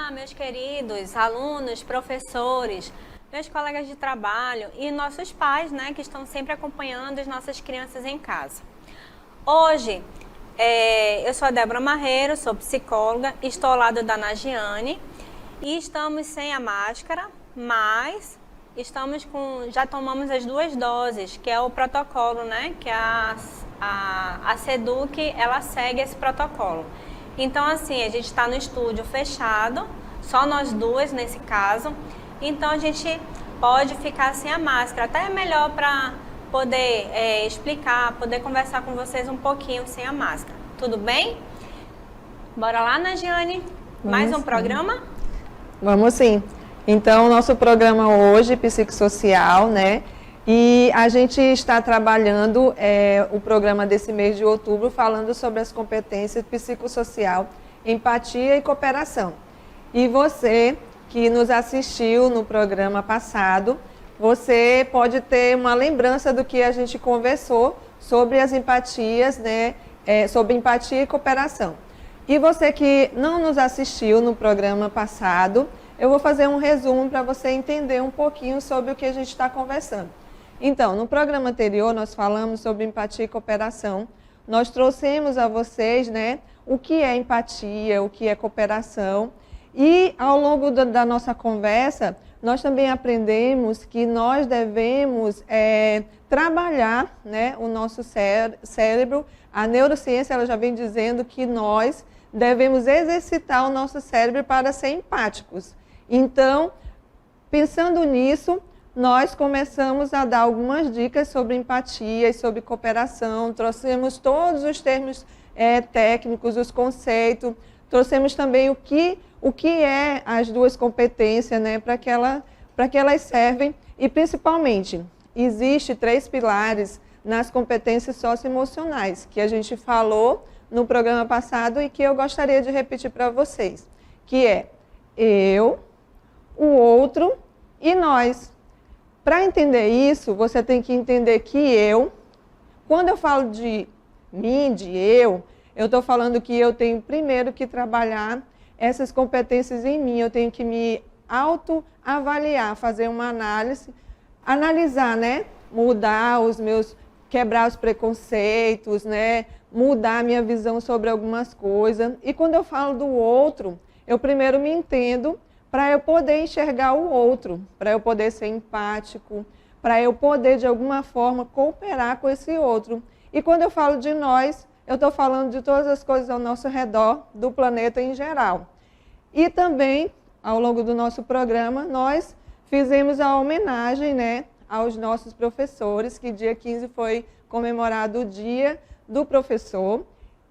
Olá, meus queridos alunos, professores, meus colegas de trabalho e nossos pais, né, que estão sempre acompanhando as nossas crianças em casa. Hoje, eu sou a Débora Marreiro, sou psicóloga, estou ao lado da Nagiane e estamos sem a máscara, mas já tomamos as 2 doses, que é o protocolo, né, que a SEDUC, ela segue esse protocolo. Então, assim, a gente está no estúdio fechado, só nós duas nesse caso. Então, a gente pode ficar sem a máscara. Até é melhor para poder explicar, poder conversar com vocês um pouquinho sem a máscara. Tudo bem? Bora lá, Nagiane? Mais um programa? Vamos sim. Então, nosso programa hoje, psicossocial, né? E a gente está trabalhando o programa desse mês de outubro falando sobre as competências psicossocial, empatia e cooperação. E você que nos assistiu no programa passado, você pode ter uma lembrança do que a gente conversou sobre as empatias, né? Sobre empatia e cooperação. E você que não nos assistiu no programa passado, eu vou fazer um resumo para você entender um pouquinho sobre o que a gente está conversando. Então, no programa anterior, nós falamos sobre empatia e cooperação. Nós trouxemos a vocês, né, o que é empatia, o que é cooperação. E, ao longo da nossa conversa, nós também aprendemos que nós devemos trabalhar, né, o nosso cérebro. A neurociência ela já vem dizendo que nós devemos exercitar o nosso cérebro para ser empáticos. Então, pensando nisso, nós começamos a dar algumas dicas sobre empatia e sobre cooperação, trouxemos todos os termos técnicos, os conceitos, trouxemos também o que é as duas competências, né, para que elas servem, e principalmente, existe 3 pilares nas competências socioemocionais, que a gente falou no programa passado e que eu gostaria de repetir para vocês, que é eu, o outro e nós. Para entender isso, você tem que entender que quando eu falo de mim, de eu estou falando que eu tenho primeiro que trabalhar essas competências em mim, eu tenho que me autoavaliar, fazer uma análise, analisar, né? Quebrar os preconceitos, né? Mudar a minha visão sobre algumas coisas. E quando eu falo do outro, eu primeiro me entendo para eu poder enxergar o outro, para eu poder ser empático, para eu poder, de alguma forma, cooperar com esse outro. E quando eu falo de nós, eu estou falando de todas as coisas ao nosso redor, do planeta em geral. E também, ao longo do nosso programa, nós fizemos a homenagem, né, aos nossos professores, que dia 15 foi comemorado o Dia do Professor.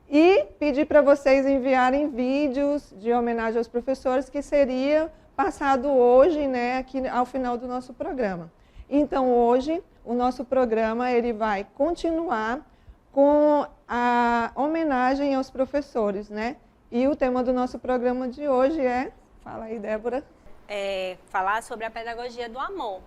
E pedir para vocês enviarem vídeos de homenagem aos professores, que seria passado hoje, né, aqui ao final do nosso programa. Então, hoje, o nosso programa ele vai continuar com a homenagem aos professores, né? E o tema do nosso programa de hoje é... Fala aí, Débora. Falar sobre a pedagogia do amor.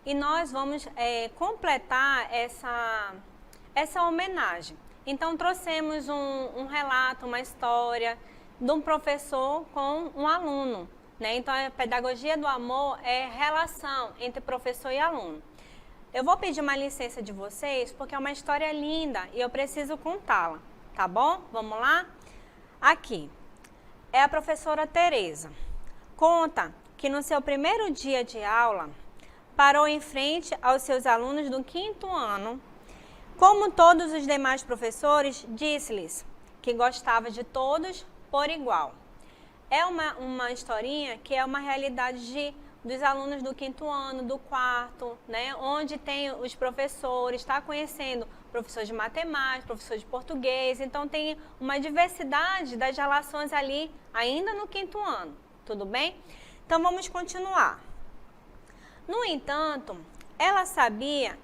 E nós vamos completar essa homenagem. Então, trouxemos um relato, uma história de um professor com um aluno, né? Então, a pedagogia do amor é relação entre professor e aluno. Eu vou pedir uma licença de vocês, porque é uma história linda e eu preciso contá-la, tá bom? Vamos lá? Aqui, é a professora Tereza. Conta que no seu primeiro dia de aula, parou em frente aos seus alunos do 5º ano. Como todos os demais professores, disse-lhes que gostava de todos por igual. É uma historinha que é uma realidade dos alunos do 5º ano, do 4º, né? Onde tem os professores, está conhecendo professor de matemática, professor de português, então tem uma diversidade das relações ali, ainda no 5º ano, tudo bem? Então vamos continuar. No entanto, ela sabia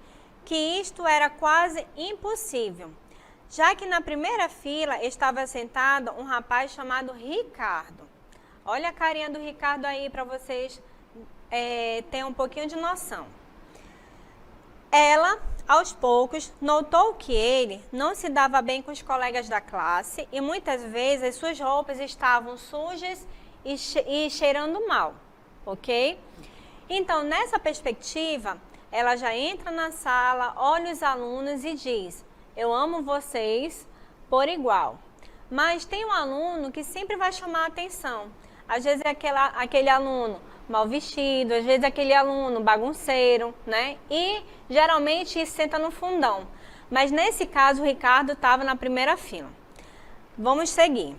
que isto era quase impossível, já que na primeira fila estava sentado um rapaz chamado Ricardo. Olha a carinha do Ricardo aí para vocês terem um pouquinho de noção. Ela, aos poucos, notou que ele não se dava bem com os colegas da classe e muitas vezes as suas roupas estavam sujas e cheirando mal, ok? Então, nessa perspectiva, ela já entra na sala, olha os alunos e diz: eu amo vocês por igual. Mas tem um aluno que sempre vai chamar a atenção. Às vezes é aquele aluno mal vestido, às vezes é aquele aluno bagunceiro, né? E geralmente senta no fundão. Mas nesse caso o Ricardo estava na primeira fila. Vamos seguir.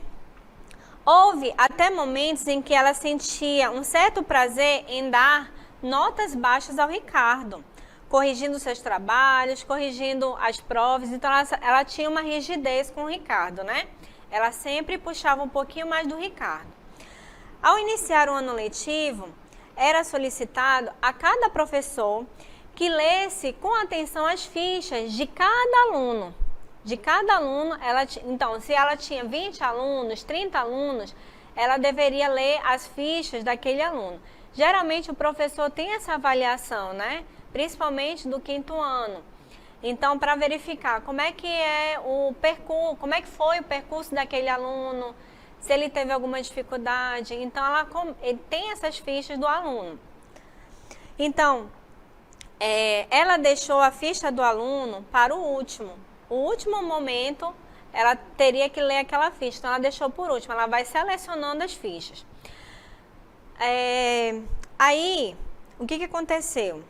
Houve até momentos em que ela sentia um certo prazer em dar notas baixas ao Ricardo, corrigindo seus trabalhos, corrigindo as provas. Então ela tinha uma rigidez com o Ricardo, né? Ela sempre puxava um pouquinho mais do Ricardo. Ao iniciar o ano letivo, era solicitado a cada professor que lesse com atenção as fichas de cada aluno. De cada aluno, então, se ela tinha 20 alunos, 30 alunos, ela deveria ler as fichas daquele aluno. Geralmente o professor tem essa avaliação, né? Principalmente do 5º ano. Então, para verificar como é que é o percurso, como é que foi o percurso daquele aluno, se ele teve alguma dificuldade. Então, ele tem essas fichas do aluno. Então, ela deixou a ficha do aluno para o último. O último momento, ela teria que ler aquela ficha. Então, ela deixou por último. Ela vai selecionando as fichas. Aí, o que aconteceu?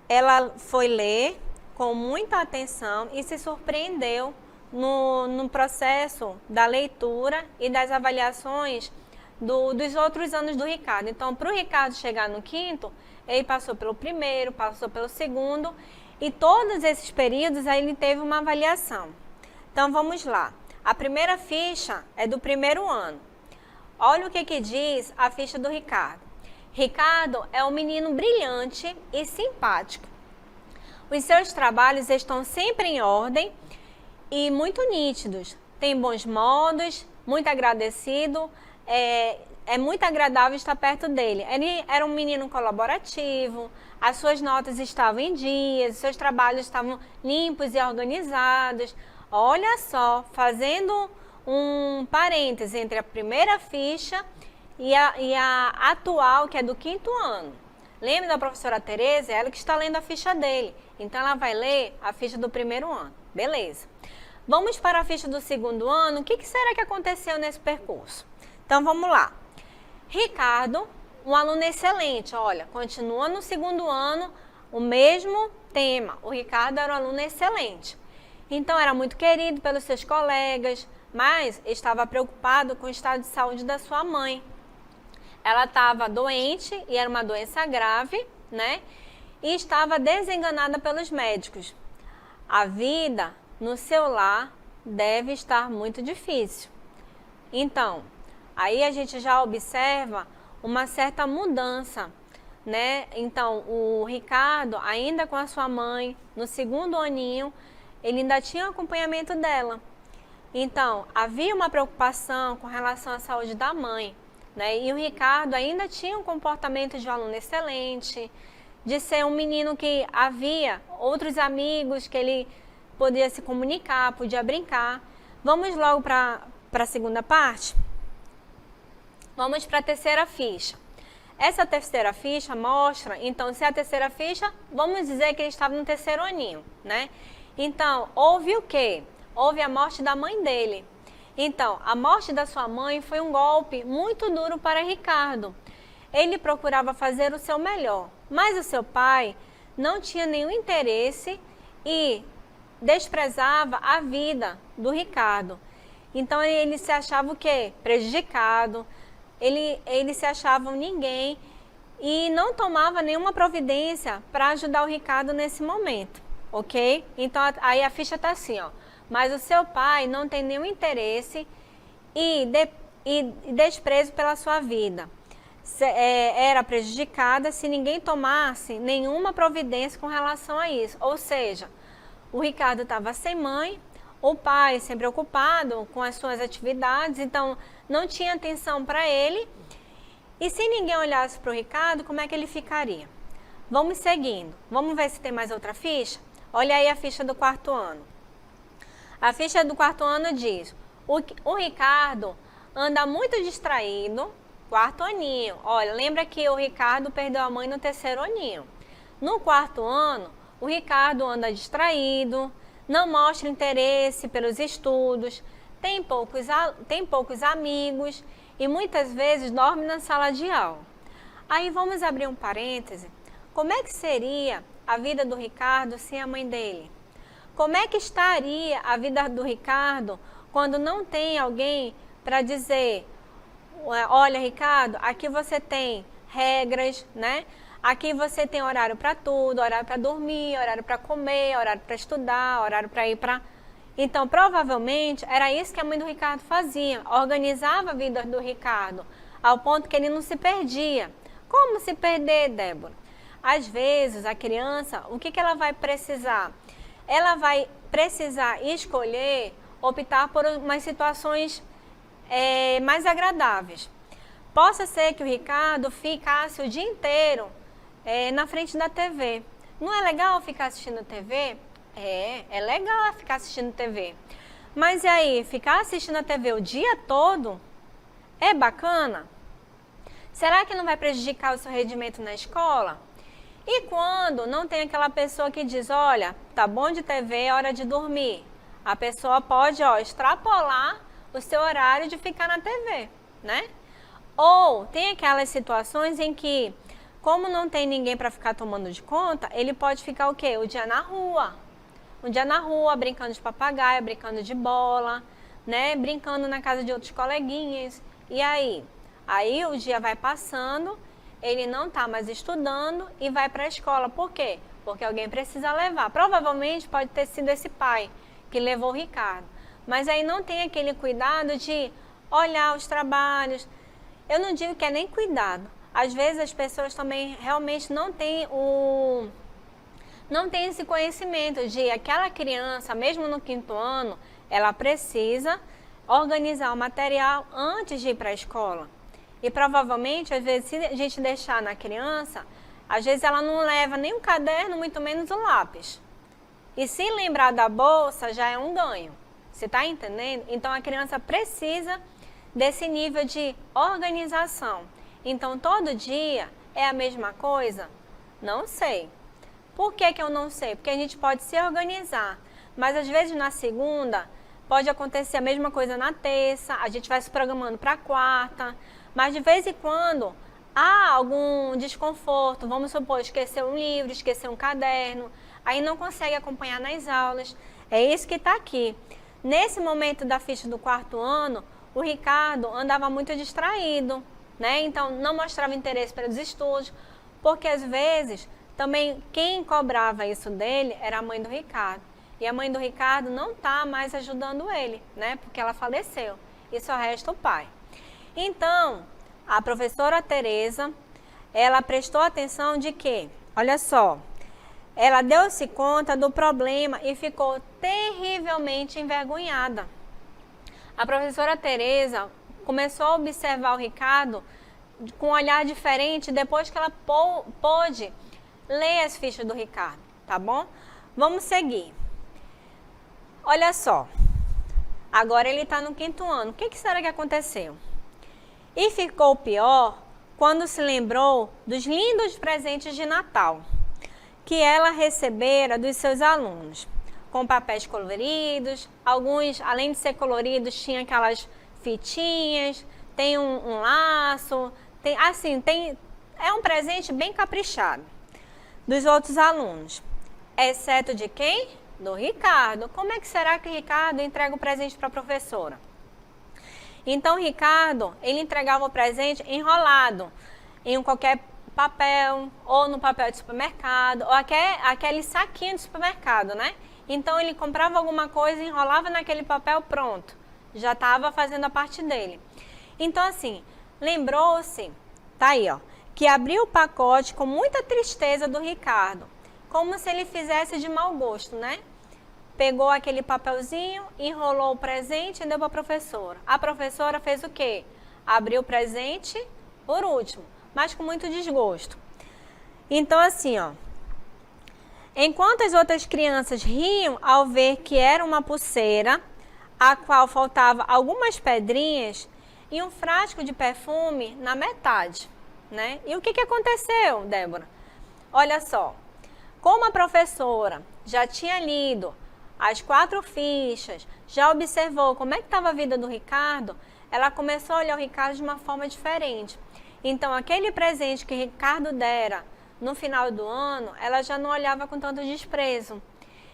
Ela foi ler com muita atenção e se surpreendeu no processo da leitura e das avaliações dos outros anos do Ricardo. Então, para o Ricardo chegar no 5º, ele passou pelo 1º, passou pelo 2º, e todos esses períodos aí ele teve uma avaliação. Então, vamos lá. A primeira ficha é do 1º ano. Olha o que diz a ficha do Ricardo. Ricardo é um menino brilhante e simpático. Os seus trabalhos estão sempre em ordem e muito nítidos. Tem bons modos, muito agradecido, é muito agradável estar perto dele. Ele era um menino colaborativo, as suas notas estavam em dias, os seus trabalhos estavam limpos e organizados. Olha só, fazendo um parêntese entre a primeira ficha e a atual, que é do 5º ano. Lembra da professora Tereza? É ela que está lendo a ficha dele. Então, ela vai ler a ficha do 1º ano. Beleza. Vamos para a ficha do 2º ano. O que será que aconteceu nesse percurso? Então, vamos lá. Ricardo, um aluno excelente. Olha, continua no 2º ano, o mesmo tema. O Ricardo era um aluno excelente. Então, era muito querido pelos seus colegas, mas estava preocupado com o estado de saúde da sua mãe. Ela estava doente e era uma doença grave, né? E estava desenganada pelos médicos. A vida no seu lar deve estar muito difícil. Então, aí a gente já observa uma certa mudança, né? Então, o Ricardo, ainda com a sua mãe, no 2º aninho, ele ainda tinha o acompanhamento dela. Então, havia uma preocupação com relação à saúde da mãe, né? E o Ricardo ainda tinha um comportamento de um aluno excelente, de ser um menino que havia outros amigos que ele podia se comunicar, podia brincar. Vamos logo para a segunda parte? Vamos para a terceira ficha. Essa terceira ficha mostra, então, se é a terceira ficha, vamos dizer que ele estava no 3º aninho, né? Então, houve o quê? Houve a morte da mãe dele. Então, a morte da sua mãe foi um golpe muito duro para Ricardo. Ele procurava fazer o seu melhor, mas o seu pai não tinha nenhum interesse e desprezava a vida do Ricardo. Então, ele se achava o quê? Prejudicado, ele se achava um ninguém e não tomava nenhuma providência para ajudar o Ricardo nesse momento, ok? Então, aí a ficha está assim, ó. Mas o seu pai não tem nenhum interesse e desprezo pela sua vida. Era prejudicada se ninguém tomasse nenhuma providência com relação a isso. Ou seja, o Ricardo estava sem mãe, o pai sempre ocupado com as suas atividades, então não tinha atenção para ele. E se ninguém olhasse para o Ricardo, como é que ele ficaria? Vamos seguindo. Vamos ver se tem mais outra ficha? Olha aí a ficha do 4º ano. A ficha do 4º ano diz: o Ricardo anda muito distraído, quarto aninho. Olha, lembra que o Ricardo perdeu a mãe no terceiro aninho. No quarto ano, o Ricardo anda distraído, não mostra interesse pelos estudos, tem poucos amigos e muitas vezes dorme na sala de aula. Aí vamos abrir um parêntese. Como é que seria a vida do Ricardo sem a mãe dele? Como é que estaria a vida do Ricardo quando não tem alguém para dizer: olha, Ricardo, aqui você tem regras, né? Aqui você tem horário para tudo, horário para dormir, horário para comer, horário para estudar, horário para ir para... Então, provavelmente, era isso que a mãe do Ricardo fazia, organizava a vida do Ricardo, ao ponto que ele não se perdia. Como se perder, Débora? Às vezes, a criança, o que ela vai precisar? Ela vai precisar escolher, optar por umas situações mais agradáveis. Possa ser que o Ricardo ficasse o dia inteiro na frente da TV. Não é legal ficar assistindo TV? É legal ficar assistindo TV. Mas e aí, ficar assistindo a TV o dia todo é bacana? Será que não vai prejudicar o seu rendimento na escola? E quando não tem aquela pessoa que diz: olha, tá bom de TV, é hora de dormir. A pessoa pode extrapolar o seu horário de ficar na TV, né? Ou tem aquelas situações em que, como não tem ninguém para ficar tomando de conta, ele pode ficar o quê? O dia na rua. Um dia na rua, brincando de papagaio, brincando de bola, né? Brincando na casa de outros coleguinhas. E aí? Aí o dia vai passando, ele não está mais estudando e vai para a escola. Por quê? Porque alguém precisa levar. Provavelmente pode ter sido esse pai que levou o Ricardo. Mas aí não tem aquele cuidado de olhar os trabalhos. Eu não digo que é nem cuidado. Às vezes as pessoas também realmente não têm esse conhecimento de aquela criança, mesmo no 5º ano, ela precisa organizar o material antes de ir para a escola. E provavelmente, às vezes, se a gente deixar na criança, às vezes ela não leva nem um caderno, muito menos o lápis. E se lembrar da bolsa, já é um ganho. Você está entendendo? Então, a criança precisa desse nível de organização. Então, todo dia é a mesma coisa? Não sei. Por que eu não sei? Porque a gente pode se organizar. Mas, às vezes, na segunda, pode acontecer a mesma coisa na terça, a gente vai se programando para a quarta. Mas, de vez em quando, há algum desconforto. Vamos supor, esquecer um livro, esquecer um caderno. Aí não consegue acompanhar nas aulas. É isso que está aqui. Nesse momento da ficha do 4º ano, o Ricardo andava muito distraído, né? Então, não mostrava interesse pelos estudos, porque às vezes, também quem cobrava isso dele era a mãe do Ricardo. E a mãe do Ricardo não está mais ajudando ele, né? Porque ela faleceu. E só resta o pai. Então, a professora Tereza, ela prestou atenção de que, olha só, ela deu-se conta do problema e ficou terrivelmente envergonhada. A professora Tereza começou a observar o Ricardo com um olhar diferente depois que ela pôde ler as fichas do Ricardo, tá bom? Vamos seguir. Olha só, agora ele está no 5º ano. O que será que aconteceu? E ficou pior quando se lembrou dos lindos presentes de Natal que ela recebera dos seus alunos, com papéis coloridos. Alguns, além de ser coloridos, tinham aquelas fitinhas, tem um laço, é um presente bem caprichado dos outros alunos, exceto de quem? Do Ricardo. Como é que será que o Ricardo entrega o presente para a professora? Então, o Ricardo, ele entregava o presente enrolado em qualquer papel, ou no papel de supermercado, ou aquele saquinho de supermercado, né? Então, ele comprava alguma coisa, enrolava naquele papel, pronto. Já estava fazendo a parte dele. Então, assim, lembrou-se, tá aí, ó, que abriu o pacote com muita tristeza do Ricardo, como se ele fizesse de mau gosto, né? Pegou aquele papelzinho, enrolou o presente e deu para a professora. A professora fez o quê? Abriu o presente por último, mas com muito desgosto. Então, assim, ó, enquanto as outras crianças riam ao ver que era uma pulseira, a qual faltava algumas pedrinhas, e um frasco de perfume na metade, né? E o que aconteceu, Débora? Olha só, como a professora já tinha lido as 4 fichas, já observou como é que estava a vida do Ricardo, ela começou a olhar o Ricardo de uma forma diferente. Então, aquele presente que Ricardo dera no final do ano, ela já não olhava com tanto desprezo.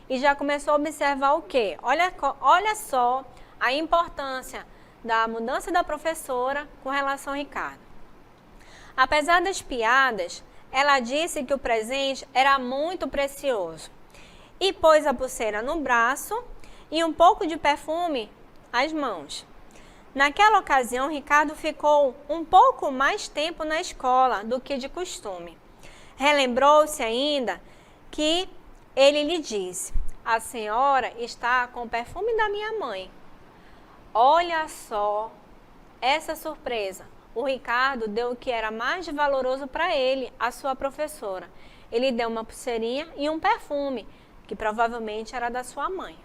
E já começou a observar o quê? Olha só a importância da mudança da professora com relação ao Ricardo. Apesar das piadas, ela disse que o presente era muito precioso e pôs a pulseira no braço e um pouco de perfume às mãos. Naquela ocasião, Ricardo ficou um pouco mais tempo na escola do que de costume. Relembrou-se ainda que ele lhe disse: a senhora está com o perfume da minha mãe. Olha só essa surpresa. O Ricardo deu o que era mais de valoroso para ele, a sua professora. Ele deu uma pulseirinha e um perfume, que provavelmente era da sua mãe.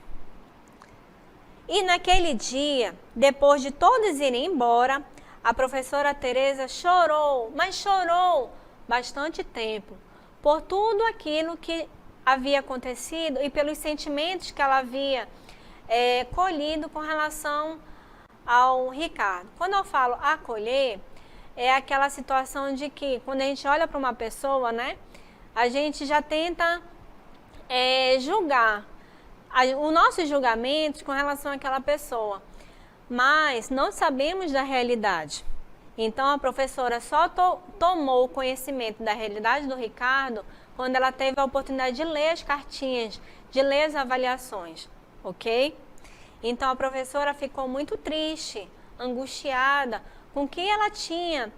E naquele dia, depois de todos irem embora, a professora Teresa chorou, mas chorou bastante tempo, por tudo aquilo que havia acontecido e pelos sentimentos que ela havia colhido com relação ao Ricardo. Quando eu falo acolher, é aquela situação de que quando a gente olha para uma pessoa, né, a gente já tenta julgar os nossos julgamentos com relação àquela pessoa, mas não sabemos da realidade. Então a professora só tomou conhecimento da realidade do Ricardo quando ela teve a oportunidade de ler as cartinhas, de ler as avaliações, ok? Então a professora ficou muito triste, angustiada com o que ela tinha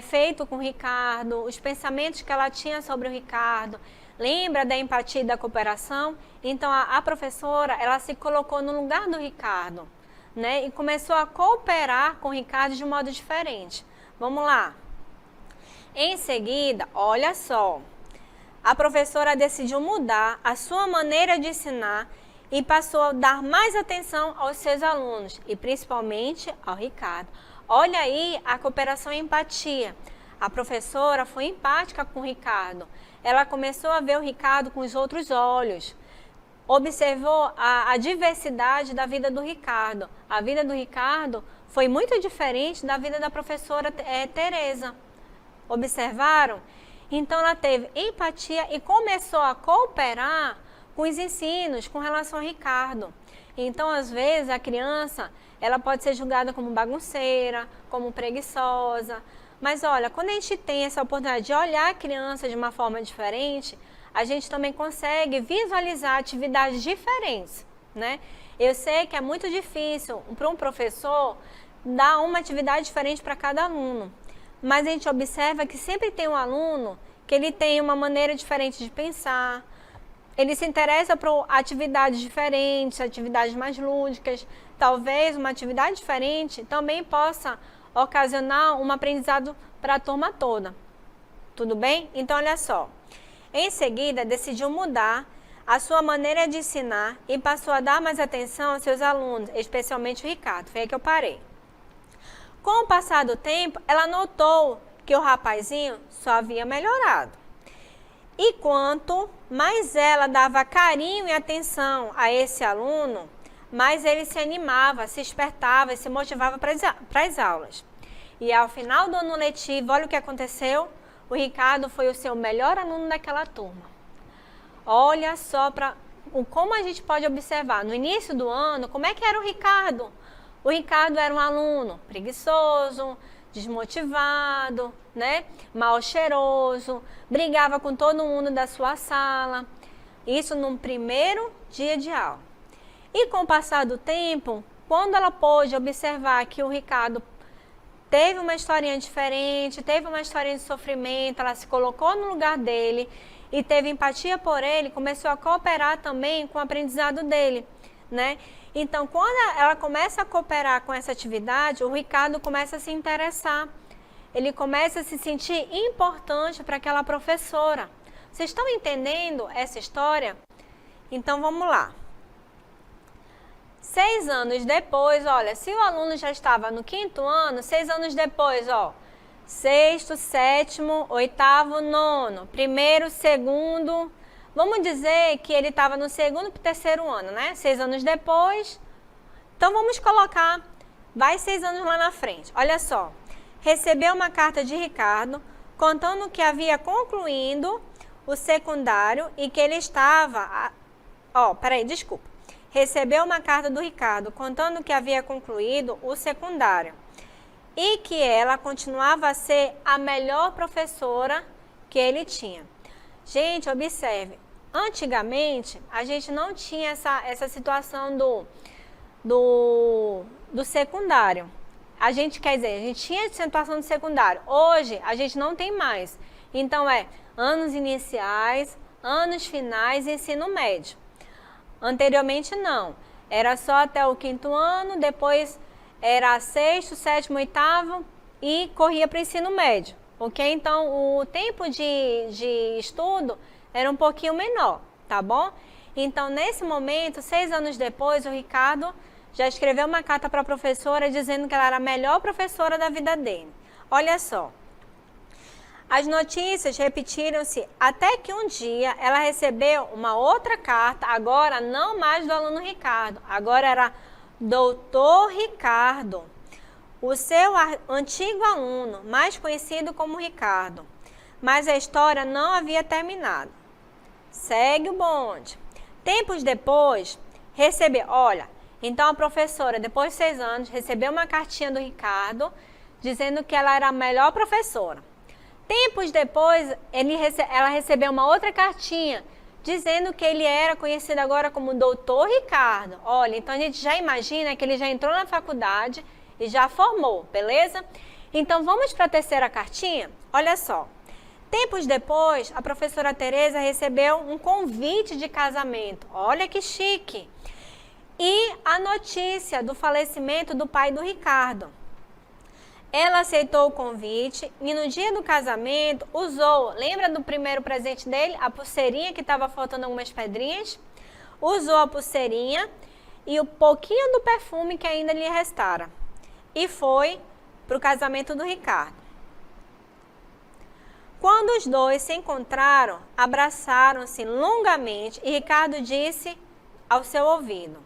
feito com o Ricardo, os pensamentos que ela tinha sobre o Ricardo. Lembra da empatia e da cooperação? Então a professora, ela se colocou no lugar do Ricardo, né? E começou a cooperar com o Ricardo de um modo diferente. Vamos lá. Em seguida, olha só, a professora decidiu mudar a sua maneira de ensinar e passou a dar mais atenção aos seus alunos e principalmente ao Ricardo. Olha aí a cooperação e empatia. A professora foi empática com o Ricardo. Ela começou a ver o Ricardo com os outros olhos. Observou a diversidade da vida do Ricardo. A vida do Ricardo foi muito diferente da vida da professora Teresa. Observaram? Então ela teve empatia e começou a cooperar com os ensinos com relação ao Ricardo. Então, às vezes, a criança, ela pode ser julgada como bagunceira, como preguiçosa. Mas olha, quando a gente tem essa oportunidade de olhar a criança de uma forma diferente, a gente também consegue visualizar atividades diferentes, né? Eu sei que é muito difícil para um professor dar uma atividade diferente para cada aluno, mas a gente observa que sempre tem um aluno que ele tem uma maneira diferente de pensar, ele se interessa por atividades diferentes, atividades mais lúdicas. Talvez uma atividade diferente também possa ocasionar um aprendizado para a turma toda. Tudo bem? Então, olha só. Em seguida, decidiu mudar a sua maneira de ensinar e passou a dar mais atenção aos seus alunos, especialmente o Ricardo. Foi aí que eu parei. Com o passar do tempo, ela notou que o rapazinho só havia melhorado. E quanto mais ela dava carinho e atenção a esse aluno, mais ele se animava, se despertava e se motivava para as aulas. E ao final do ano letivo, olha o que aconteceu. O Ricardo foi o seu melhor aluno daquela turma. Olha só como a gente pode observar. No início do ano, como é que era o Ricardo? O Ricardo era um aluno preguiçoso, desmotivado, né? Mal cheiroso, brigava com todo mundo da sua sala. Isso no primeiro dia de aula. E com o passar do tempo, quando ela pôde observar que o Ricardo teve uma historinha diferente, teve uma historinha de sofrimento, ela se colocou no lugar dele e teve empatia por ele, começou a cooperar também com o aprendizado dele, né? Então, quando ela começa a cooperar com essa atividade, o Ricardo começa a se interessar. Ele começa a se sentir importante para aquela professora. Vocês estão entendendo essa história? Então, vamos lá. 6 anos depois, olha, se o aluno já estava no 5º ano, 6 anos depois, ó, 6º, 7º, 8º, 9º, 1º, 2º, vamos dizer que ele estava no 2º para o 3º ano, né? 6 anos depois, então vamos colocar, vai 6 anos lá na frente, olha só, recebeu uma carta de Ricardo contando que havia concluído o secundário e que ele estava, recebeu uma carta do Ricardo contando que havia concluído o secundário e que ela continuava a ser a melhor professora que ele tinha. Gente, observe, antigamente a gente não tinha essa situação do secundário. A gente tinha situação do secundário. Hoje a gente não tem mais. Então anos iniciais, anos finais e ensino médio. Anteriormente não, era só até o 5º ano, depois era 6º, 7º, 8º e corria para o ensino médio, ok? Então o tempo de estudo era um pouquinho menor, tá bom? Então nesse momento, 6 anos depois, o Ricardo já escreveu uma carta para a professora dizendo que ela era a melhor professora da vida dele. Olha só. As notícias repetiram-se até que um dia ela recebeu uma outra carta, agora não mais do aluno Ricardo, agora era Doutor Ricardo, o seu antigo aluno, mais conhecido como Ricardo. Mas a história não havia terminado. Segue o bonde. Tempos depois, então a professora, depois de 6 anos, recebeu uma cartinha do Ricardo dizendo que ela era a melhor professora. Tempos depois, ela recebeu uma outra cartinha dizendo que ele era conhecido agora como Doutor Ricardo. Olha, então a gente já imagina que ele já entrou na faculdade e já formou, beleza? Então vamos para a terceira cartinha? Olha só. Tempos depois, a professora Tereza recebeu um convite de casamento. Olha que chique! E a notícia do falecimento do pai do Ricardo. Ela aceitou o convite e no dia do casamento usou, lembra do primeiro presente dele? A pulseirinha que estava faltando algumas pedrinhas? Usou a pulseirinha e o pouquinho do perfume que ainda lhe restara. E foi para o casamento do Ricardo. Quando os dois se encontraram, abraçaram-se longamente e Ricardo disse ao seu ouvido: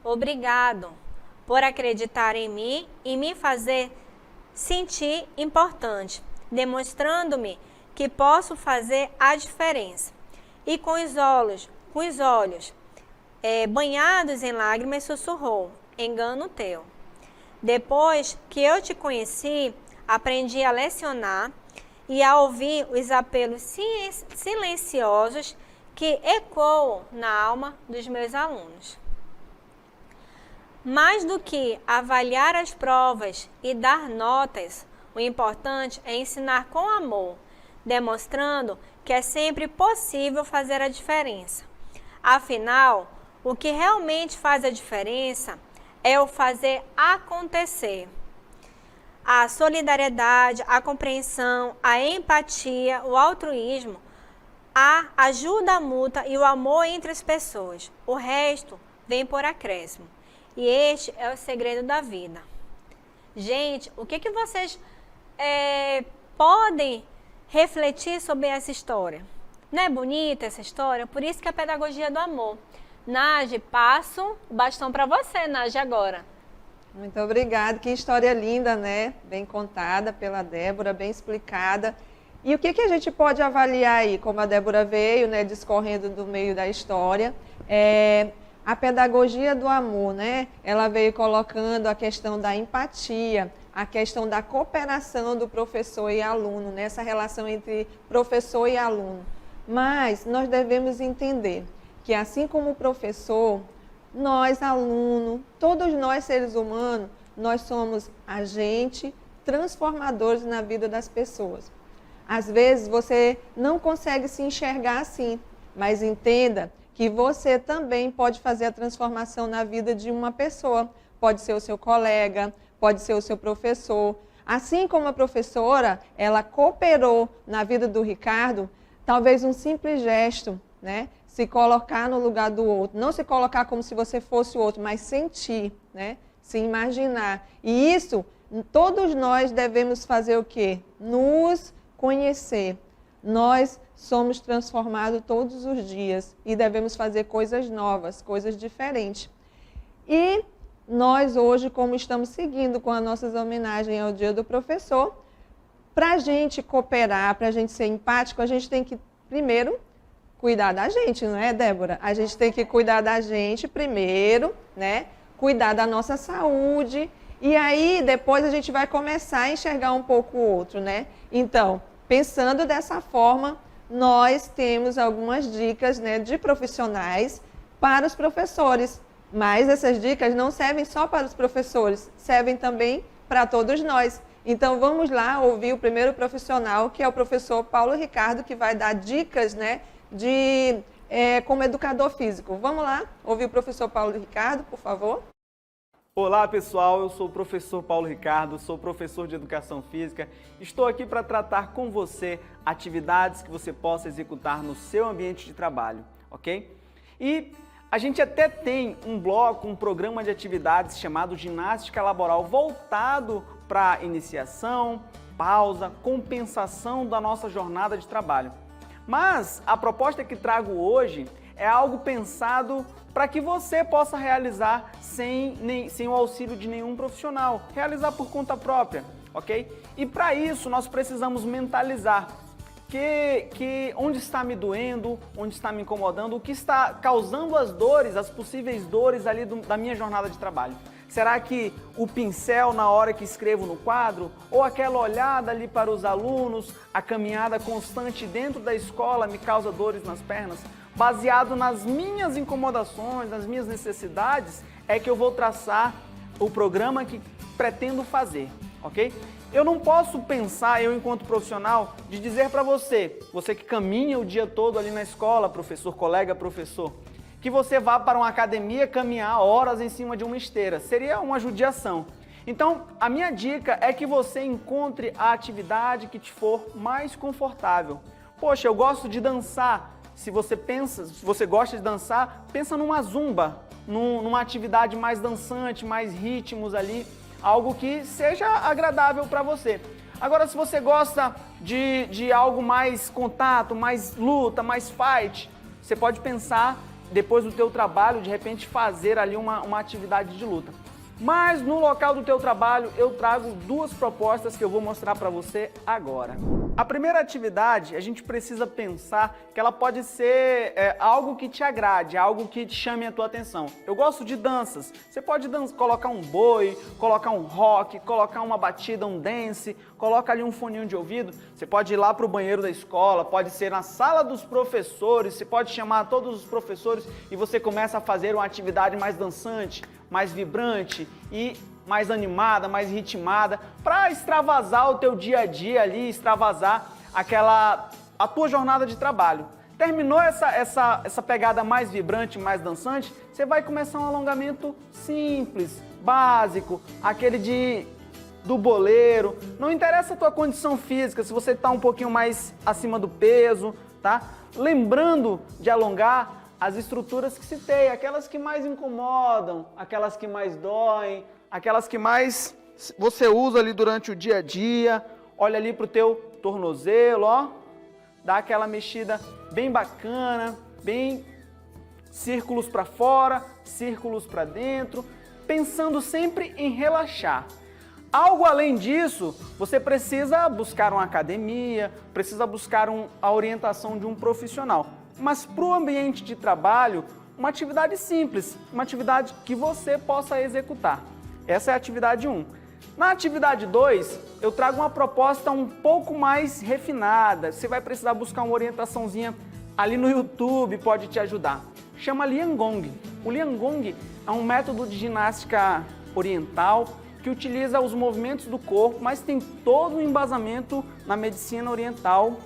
obrigado por acreditar em mim e me fazer sentir importante, demonstrando-me que posso fazer a diferença. E com os olhos banhados em lágrimas, sussurrou: engano teu. Depois que eu te conheci, aprendi a lecionar e a ouvir os apelos silenciosos que ecoam na alma dos meus alunos. Mais do que avaliar as provas e dar notas, o importante é ensinar com amor, demonstrando que é sempre possível fazer a diferença. Afinal, o que realmente faz a diferença é o fazer acontecer. A solidariedade, a compreensão, a empatia, o altruísmo, a ajuda mútua e o amor entre as pessoas. O resto vem por acréscimo. E este é o segredo da vida. Gente, o que vocês podem refletir sobre essa história? Não é bonita essa história? Por isso que é a pedagogia do amor. Nage, passo o bastão para você, Nage, agora. Muito obrigada. Que história linda, né? Bem contada pela Débora, bem explicada. E o que a gente pode avaliar aí? Como a Débora veio, né, discorrendo do meio da história, a pedagogia do amor, né? Ela veio colocando a questão da empatia, a questão da cooperação do professor e aluno, nessa relação entre professor e aluno. Mas nós devemos entender que assim como o professor, nós, aluno, todos nós seres humanos, nós somos agentes transformadores na vida das pessoas. Às vezes você não consegue se enxergar assim, mas entenda que você também pode fazer a transformação na vida de uma pessoa. Pode ser o seu colega, pode ser o seu professor. Assim como a professora, ela cooperou na vida do Ricardo, talvez um simples gesto, né, se colocar no lugar do outro, não se colocar como se você fosse o outro, mas sentir, né? Se imaginar. E isso, todos nós devemos fazer o quê? Nos conhecer. Nós somos transformados todos os dias e devemos fazer coisas novas, coisas diferentes. E nós hoje, como estamos seguindo com as nossas homenagens ao Dia do Professor, para a gente cooperar, para a gente ser empático, a gente tem que, primeiro, cuidar da gente, não é, Débora? A gente tem que cuidar da gente primeiro, né? Cuidar da nossa saúde, e aí depois a gente vai começar a enxergar um pouco o outro, né? Então, pensando dessa forma, nós temos algumas dicas, né, de profissionais para os professores, mas essas dicas não servem só para os professores, servem também para todos nós. Então vamos lá ouvir o primeiro profissional, que é o professor Paulo Ricardo, que vai dar dicas, né, como educador físico. Vamos lá ouvir o professor Paulo Ricardo, por favor. Olá pessoal, eu sou o professor Paulo Ricardo, sou professor de Educação Física. Estou aqui para tratar com você atividades que você possa executar no seu ambiente de trabalho, ok? E a gente até tem um bloco, um programa de atividades chamado Ginástica Laboral, voltado para iniciação, pausa, compensação da nossa jornada de trabalho. Mas a proposta que trago hoje é algo pensado para que você possa realizar sem o auxílio de nenhum profissional, realizar por conta própria, ok? E para isso nós precisamos mentalizar que onde está me doendo, onde está me incomodando, o que está causando as dores, as possíveis dores ali da minha jornada de trabalho. Será que o pincel na hora que escrevo no quadro, ou aquela olhada ali para os alunos, a caminhada constante dentro da escola me causa dores nas pernas? Baseado nas minhas incomodações, nas minhas necessidades, é que eu vou traçar o programa que pretendo fazer, ok? Eu não posso pensar, eu enquanto profissional, de dizer para você que caminha o dia todo ali na escola, professor, colega, professor, que você vá para uma academia caminhar horas em cima de uma esteira. Seria uma judiação. Então, a minha dica é que você encontre a atividade que te for mais confortável. Poxa, eu gosto de dançar. Se você gosta de dançar, pensa numa zumba, numa atividade mais dançante, mais ritmos ali, algo que seja agradável para você. Agora, se você gosta de algo mais contato, mais luta, mais fight, você pode pensar, depois do teu trabalho, de repente fazer ali uma atividade de luta. Mas no local do teu trabalho eu trago duas propostas que eu vou mostrar para você agora. A primeira atividade, a gente precisa pensar que ela pode ser algo que te agrade, algo que te chame a tua atenção. Eu gosto de danças. Você pode colocar um boi, colocar um rock, colocar uma batida, um dance, coloca ali um foninho de ouvido. Você pode ir lá para o banheiro da escola, pode ser na sala dos professores, você pode chamar todos os professores e você começa a fazer uma atividade mais dançante, mais vibrante e mais animada, mais ritmada, para extravasar o teu dia a dia ali, extravasar a tua jornada de trabalho. Terminou essa pegada mais vibrante, mais dançante, você vai começar um alongamento simples, básico, aquele do boleiro. Não interessa a tua condição física, se você está um pouquinho mais acima do peso, tá? Lembrando de alongar as estruturas que citei, aquelas que mais incomodam, aquelas que mais doem, aquelas que mais você usa ali durante o dia a dia. Olha ali para o teu tornozelo, ó, dá aquela mexida bem bacana, bem círculos para fora, círculos para dentro, pensando sempre em relaxar. Algo além disso, você precisa buscar uma academia, precisa buscar a orientação de um profissional. Mas para o ambiente de trabalho, uma atividade simples, uma atividade que você possa executar. Essa é a atividade 1. Na atividade 2, eu trago uma proposta um pouco mais refinada. Você vai precisar buscar uma orientaçãozinha ali no YouTube, pode te ajudar. Chama Liangong. O Liangong é um método de ginástica oriental que utiliza os movimentos do corpo, mas tem todo um embasamento na medicina oriental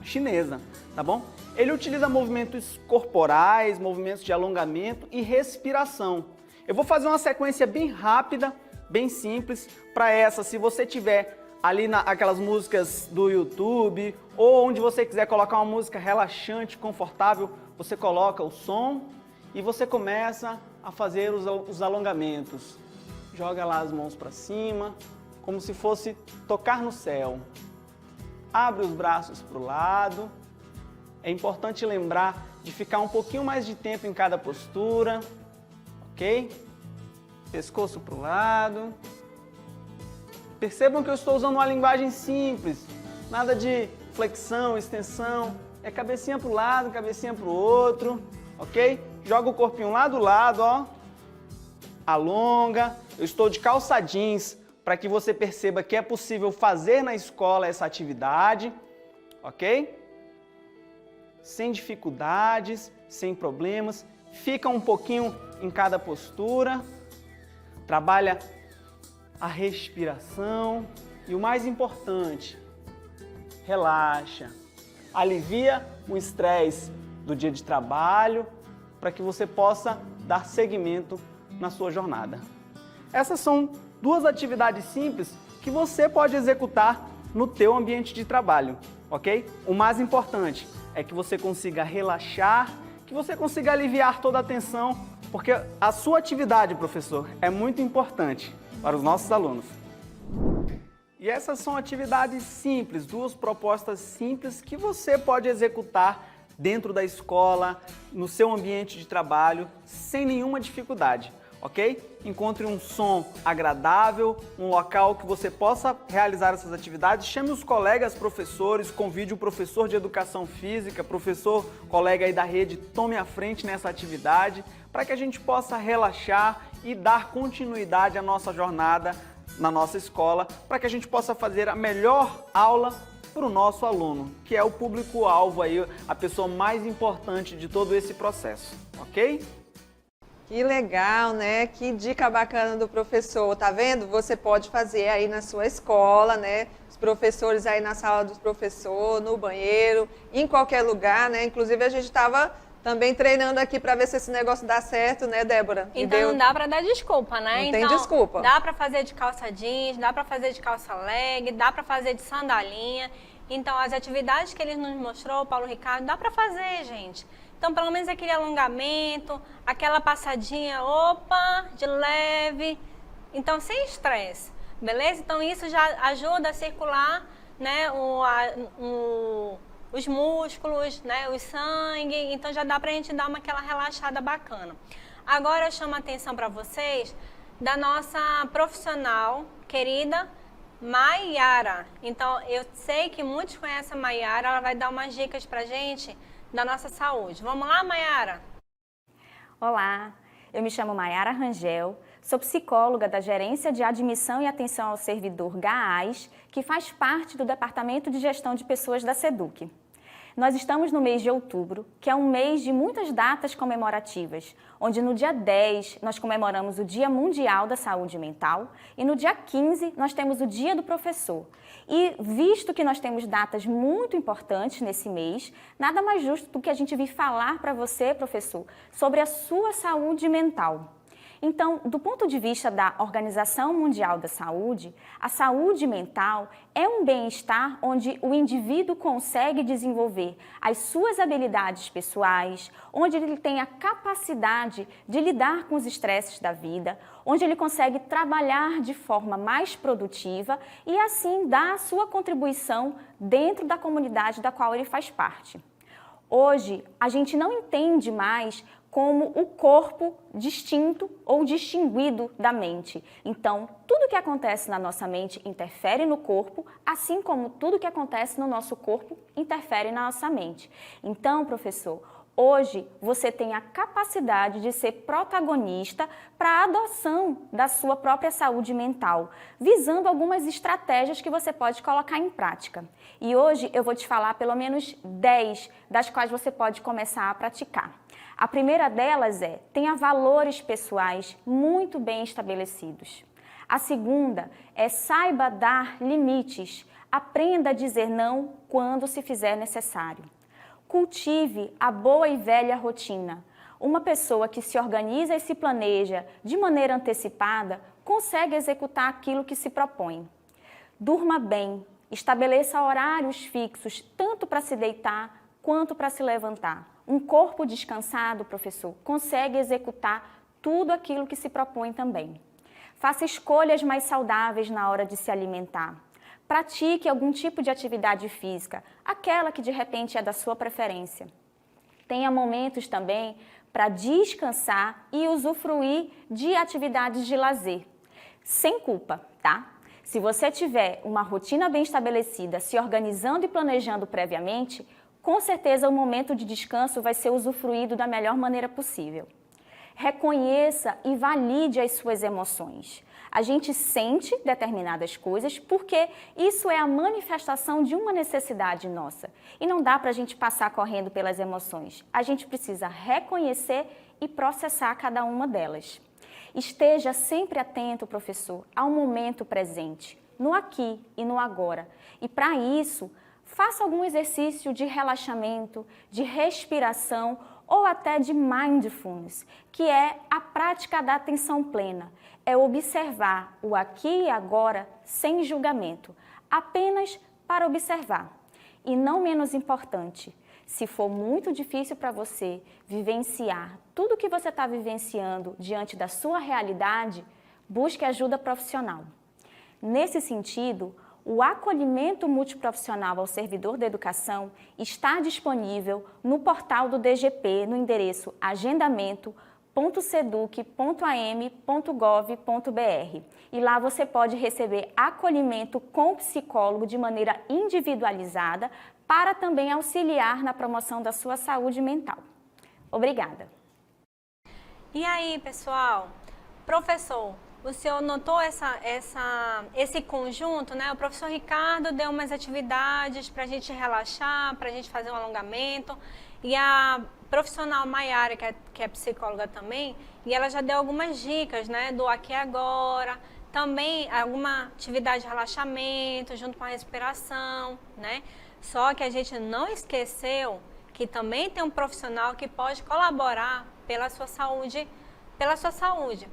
chinesa, tá bom? Ele utiliza movimentos corporais, movimentos de alongamento e respiração. Eu vou fazer uma sequência bem rápida, bem simples, para essa, se você tiver ali aquelas músicas do YouTube, ou onde você quiser colocar uma música relaxante, confortável, você coloca o som e você começa a fazer os alongamentos. Joga lá as mãos para cima, como se fosse tocar no céu. Abre os braços para o lado. É importante lembrar de ficar um pouquinho mais de tempo em cada postura, ok? Pescoço para o lado. Percebam que eu estou usando uma linguagem simples, nada de flexão, extensão, é cabecinha para o lado, cabecinha para o outro, ok? Joga o corpinho lá do lado, ó. Alonga. Eu estou de calça jeans para que você perceba que é possível fazer na escola essa atividade, ok? Sem dificuldades, sem problemas. Fica um pouquinho em cada postura. Trabalha a respiração e o mais importante, relaxa. Alivia o estresse do dia de trabalho para que você possa dar seguimento na sua jornada. Essas são duas atividades simples que você pode executar no teu ambiente de trabalho, ok? O mais importante é que você consiga relaxar, que você consiga aliviar toda a tensão, porque a sua atividade, professor, é muito importante para os nossos alunos. E essas são atividades simples, duas propostas simples que você pode executar dentro da escola, no seu ambiente de trabalho, sem nenhuma dificuldade, ok? Encontre um som agradável, um local que você possa realizar essas atividades, chame os colegas professores, convide o professor de educação física, professor, colega aí da rede, tome a frente nessa atividade, para que a gente possa relaxar e dar continuidade à nossa jornada na nossa escola, para que a gente possa fazer a melhor aula para o nosso aluno, que é o público-alvo aí, a pessoa mais importante de todo esse processo, ok? Que legal, né? Que dica bacana do professor, tá vendo? Você pode fazer aí na sua escola, né? Os professores aí na sala dos professores, no banheiro, em qualquer lugar, né? Inclusive a gente estava também treinando aqui para ver se esse negócio dá certo, né, Débora? Então não dá para dar desculpa, né? Não tem então, desculpa. Dá para fazer de calça jeans, dá para fazer de calça leg, dá para fazer de sandalinha. Então as atividades que ele nos mostrou, Paulo Ricardo, dá para fazer, gente. Então pelo menos aquele alongamento, aquela passadinha, opa, de leve. Então sem estresse, beleza? Então isso já ajuda a circular, né, os músculos, né, o sangue, então já dá pra gente dar aquela relaxada bacana. Agora eu chamo a atenção para vocês da nossa profissional querida Maiara. Então eu sei que muitos conhecem a Maiara, ela vai dar umas dicas pra gente da nossa saúde. Vamos lá, Maiara? Olá, eu me chamo Maiara Rangel, sou psicóloga da Gerência de Admissão e Atenção ao Servidor GAAS, que faz parte do Departamento de Gestão de Pessoas da SEDUC. Nós estamos no mês de outubro, que é um mês de muitas datas comemorativas, onde no dia 10 nós comemoramos o Dia Mundial da Saúde Mental e no dia 15 nós temos o Dia do Professor. E visto que nós temos datas muito importantes nesse mês, nada mais justo do que a gente vir falar para você, professor, sobre a sua saúde mental. Então, do ponto de vista da Organização Mundial da Saúde, a saúde mental é um bem-estar onde o indivíduo consegue desenvolver as suas habilidades pessoais, onde ele tem a capacidade de lidar com os estresses da vida, onde ele consegue trabalhar de forma mais produtiva e assim dar a sua contribuição dentro da comunidade da qual ele faz parte. Hoje, a gente não entende mais como o corpo distinto ou distinguido da mente. Então, tudo que acontece na nossa mente interfere no corpo, assim como tudo que acontece no nosso corpo interfere na nossa mente. Então, professor, hoje você tem a capacidade de ser protagonista para a adoção da sua própria saúde mental, visando algumas estratégias que você pode colocar em prática. E hoje eu vou te falar pelo menos 10 das quais você pode começar a praticar. A primeira delas é: tenha valores pessoais muito bem estabelecidos. A segunda é: saiba dar limites. Aprenda a dizer não quando se fizer necessário. Cultive a boa e velha rotina. Uma pessoa que se organiza e se planeja de maneira antecipada consegue executar aquilo que se propõe. Durma bem. Estabeleça horários fixos tanto para se deitar quanto para se levantar. Um corpo descansado, professor, consegue executar tudo aquilo que se propõe também. Faça escolhas mais saudáveis na hora de se alimentar. Pratique algum tipo de atividade física, aquela que de repente é da sua preferência. Tenha momentos também para descansar e usufruir de atividades de lazer. Sem culpa, tá? Se você tiver uma rotina bem estabelecida, se organizando e planejando previamente, com certeza o momento de descanso vai ser usufruído da melhor maneira possível. Reconheça e valide as suas emoções. A gente sente determinadas coisas porque isso é a manifestação de uma necessidade nossa. E não dá para a gente passar correndo pelas emoções. A gente precisa reconhecer e processar cada uma delas. Esteja sempre atento, professor, ao momento presente, no aqui e no agora. E para isso, faça algum exercício de relaxamento, de respiração ou até de mindfulness, que é a prática da atenção plena. É observar o aqui e agora sem julgamento, apenas para observar. E não menos importante, se for muito difícil para você vivenciar tudo que você está vivenciando diante da sua realidade, busque ajuda profissional. Nesse sentido, o acolhimento multiprofissional ao servidor da educação está disponível no portal do DGP no endereço agendamento.seduc.am.gov.br. E lá você pode receber acolhimento com psicólogo de maneira individualizada para também auxiliar na promoção da sua saúde mental. Obrigada. E aí, pessoal? Professor, o senhor notou esse conjunto, né? O professor Ricardo deu umas atividades para a gente relaxar, para a gente fazer um alongamento. E a profissional Maiara, que é psicóloga também, e ela já deu algumas dicas, né? Do aqui e agora. Também alguma atividade de relaxamento, junto com a respiração, né? Só que a gente não esqueceu que também tem um profissional que pode colaborar pela sua saúde,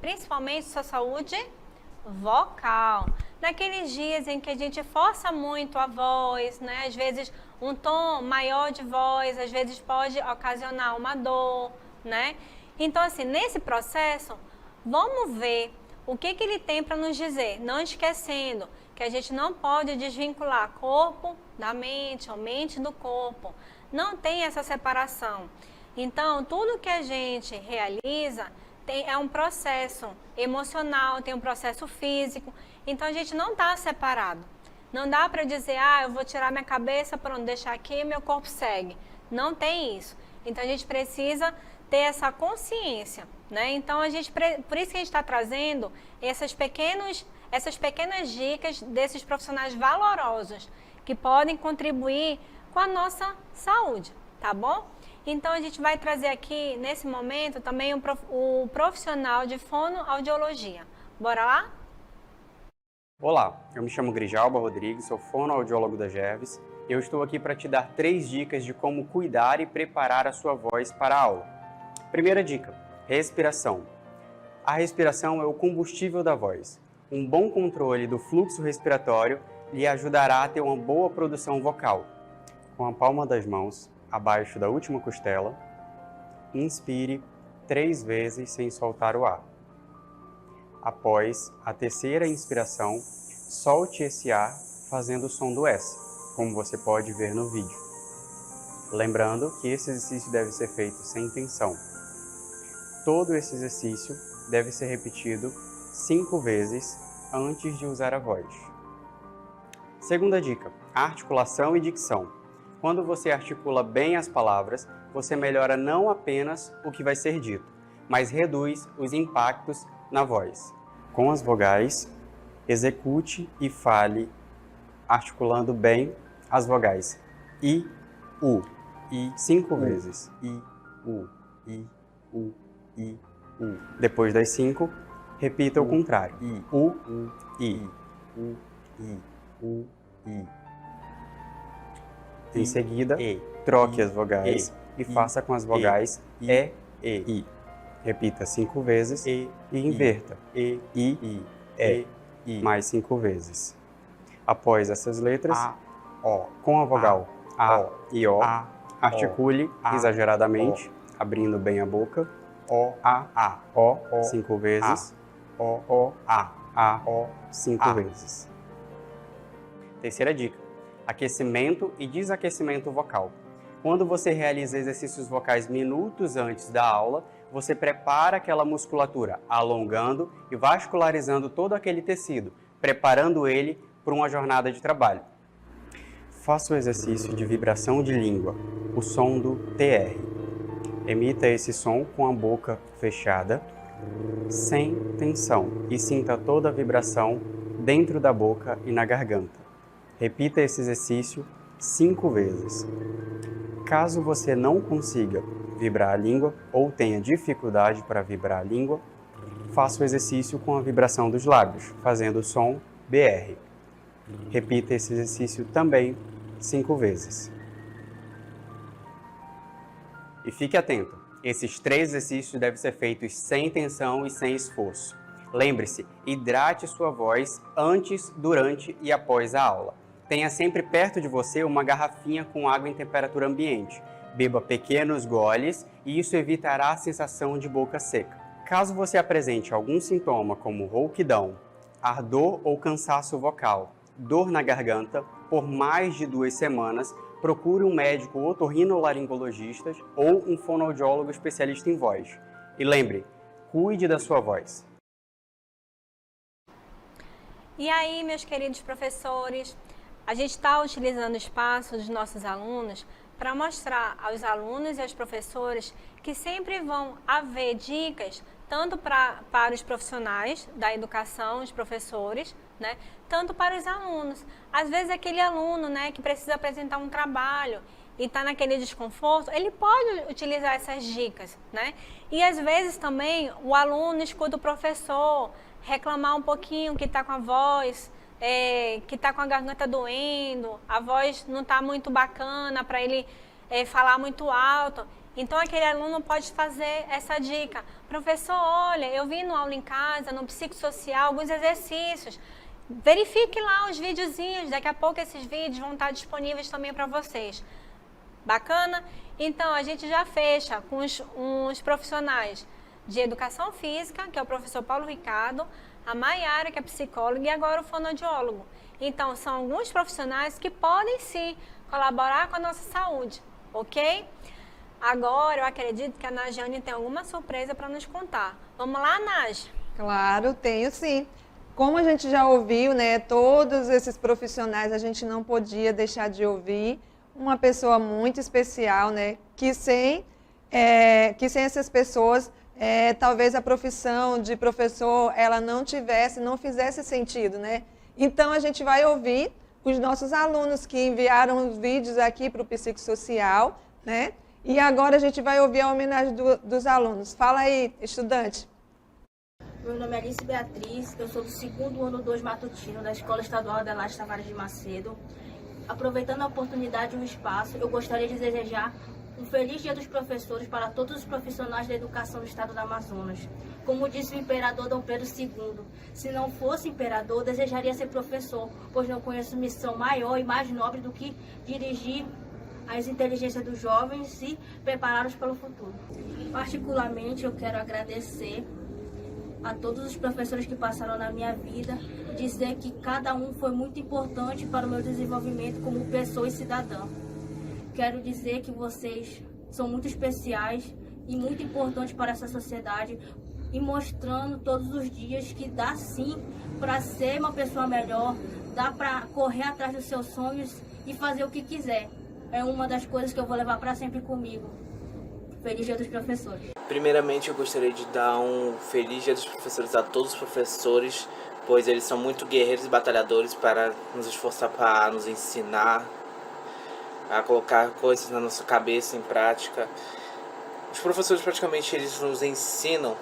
principalmente sua saúde vocal. Naqueles dias em que a gente força muito a voz, né? Às vezes um tom maior de voz, às vezes pode ocasionar uma dor, né? Então, assim, nesse processo, vamos ver o que ele tem para nos dizer, não esquecendo que a gente não pode desvincular corpo da mente, ou mente do corpo. Não tem essa separação. Então, tudo que a gente realiza é um processo emocional, tem um processo físico. Então, a gente não está separado. Não dá para dizer, eu vou tirar minha cabeça, pronto, deixar aqui e meu corpo segue. Não tem isso. Então, a gente precisa ter essa consciência, né? Então, por isso que a gente está trazendo essas pequenas dicas desses profissionais valorosos que podem contribuir com a nossa saúde, tá bom? Então, a gente vai trazer aqui, nesse momento, também o profissional de fonoaudiologia. Bora lá? Olá, eu me chamo Grijalba Rodrigues, sou fonoaudiólogo da GERVES e eu estou aqui para te dar 3 dicas de como cuidar e preparar a sua voz para a aula. Primeira dica, respiração. A respiração é o combustível da voz. Um bom controle do fluxo respiratório lhe ajudará a ter uma boa produção vocal. Com a palma das mãos abaixo da última costela, inspire 3 vezes sem soltar o ar. Após a terceira inspiração, solte esse ar fazendo o som do S, como você pode ver no vídeo. Lembrando que esse exercício deve ser feito sem tensão. Todo esse exercício deve ser repetido 5 vezes antes de usar a voz. Segunda dica, articulação e dicção. Quando você articula bem as palavras, você melhora não apenas o que vai ser dito, mas reduz os impactos na voz. Com as vogais, execute e fale articulando bem as vogais I, U, I 5 vezes. I, U, I, U, I, U. Depois das 5, repita o contrário. I, U, I, U, I, U, I. Em seguida, troque as vogais e faça com as vogais E, I. Repita 5 vezes e inverta. I, I, mais 5 vezes. Após essas letras, O. Com a vogal A e O, Articule exageradamente, abrindo bem a boca. A. 5 vezes. A. 5 vezes. Terceira dica: aquecimento e desaquecimento vocal. Quando você realiza exercícios vocais minutos antes da aula, você prepara aquela musculatura, alongando e vascularizando todo aquele tecido, preparando ele para uma jornada de trabalho. Faça o exercício de vibração de língua, o som do TR. Emita esse som com a boca fechada, sem tensão, e sinta toda a vibração dentro da boca e na garganta. Repita esse exercício 5 vezes. Caso você não consiga vibrar a língua ou tenha dificuldade para vibrar a língua, faça o exercício com a vibração dos lábios, fazendo o som BR. Repita esse exercício também 5 vezes. E fique atento, esses 3 exercícios devem ser feitos sem tensão e sem esforço. Lembre-se, hidrate sua voz antes, durante e após a aula. Tenha sempre perto de você uma garrafinha com água em temperatura ambiente. Beba pequenos goles e isso evitará a sensação de boca seca. Caso você apresente algum sintoma como rouquidão, ardor ou cansaço vocal, dor na garganta, por mais de 2 semanas, procure um médico otorrinolaringologista ou um fonoaudiólogo especialista em voz. E lembre, cuide da sua voz. E aí, meus queridos professores, a gente está utilizando o espaço dos nossos alunos para mostrar aos alunos e aos professores que sempre vão haver dicas, tanto para os profissionais da educação, os professores, né, tanto para os alunos. Às vezes aquele aluno, né, que precisa apresentar um trabalho e está naquele desconforto, ele pode utilizar essas dicas, né? E às vezes também o aluno escuta o professor reclamar um pouquinho que está com a voz, que está com a garganta doendo, a voz não está muito bacana para ele falar muito alto. Então aquele aluno pode fazer essa dica: professor, olha, eu vi no aula em casa, no psicossocial, alguns exercícios. Verifique lá os videozinhos, daqui a pouco esses vídeos vão estar disponíveis também para vocês. Bacana? Então a gente já fecha com os profissionais de educação física, que é o professor Paulo Ricardo, a Maiara, que é psicóloga, e agora o fonoaudiólogo. Então, são alguns profissionais que podem sim colaborar com a nossa saúde, ok? Agora, eu acredito que a Najane tem alguma surpresa para nos contar. Vamos lá, Naj? Claro, tenho sim. Como a gente já ouviu, né, todos esses profissionais, a gente não podia deixar de ouvir uma pessoa muito especial, né, que sem essas pessoas, talvez a profissão de professor, ela não fizesse sentido, né? Então, a gente vai ouvir os nossos alunos que enviaram os vídeos aqui para o Psicossocial, né? E agora a gente vai ouvir a homenagem dos alunos. Fala aí, estudante. Meu nome é Alice Beatriz, eu sou do 2º ano 2 matutino da Escola Estadual Adelaide Tavares de Macedo. Aproveitando a oportunidade e o espaço, eu gostaria de desejar um feliz Dia dos Professores para todos os profissionais da educação do estado do Amazonas. Como disse o imperador Dom Pedro II, se não fosse imperador, desejaria ser professor, pois não conheço missão maior e mais nobre do que dirigir as inteligências dos jovens e prepará-los pelo futuro. Particularmente, eu quero agradecer a todos os professores que passaram na minha vida, dizer que cada um foi muito importante para o meu desenvolvimento como pessoa e cidadã. Quero dizer que vocês são muito especiais e muito importantes para essa sociedade e mostrando todos os dias que dá sim para ser uma pessoa melhor, dá para correr atrás dos seus sonhos e fazer o que quiser. É uma das coisas que eu vou levar para sempre comigo. Feliz Dia dos Professores. Primeiramente, eu gostaria de dar um feliz Dia dos Professores a todos os professores, pois eles são muito guerreiros e batalhadores para nos esforçar para nos ensinar, a colocar coisas na nossa cabeça em prática. Os professores praticamente eles nos ensinam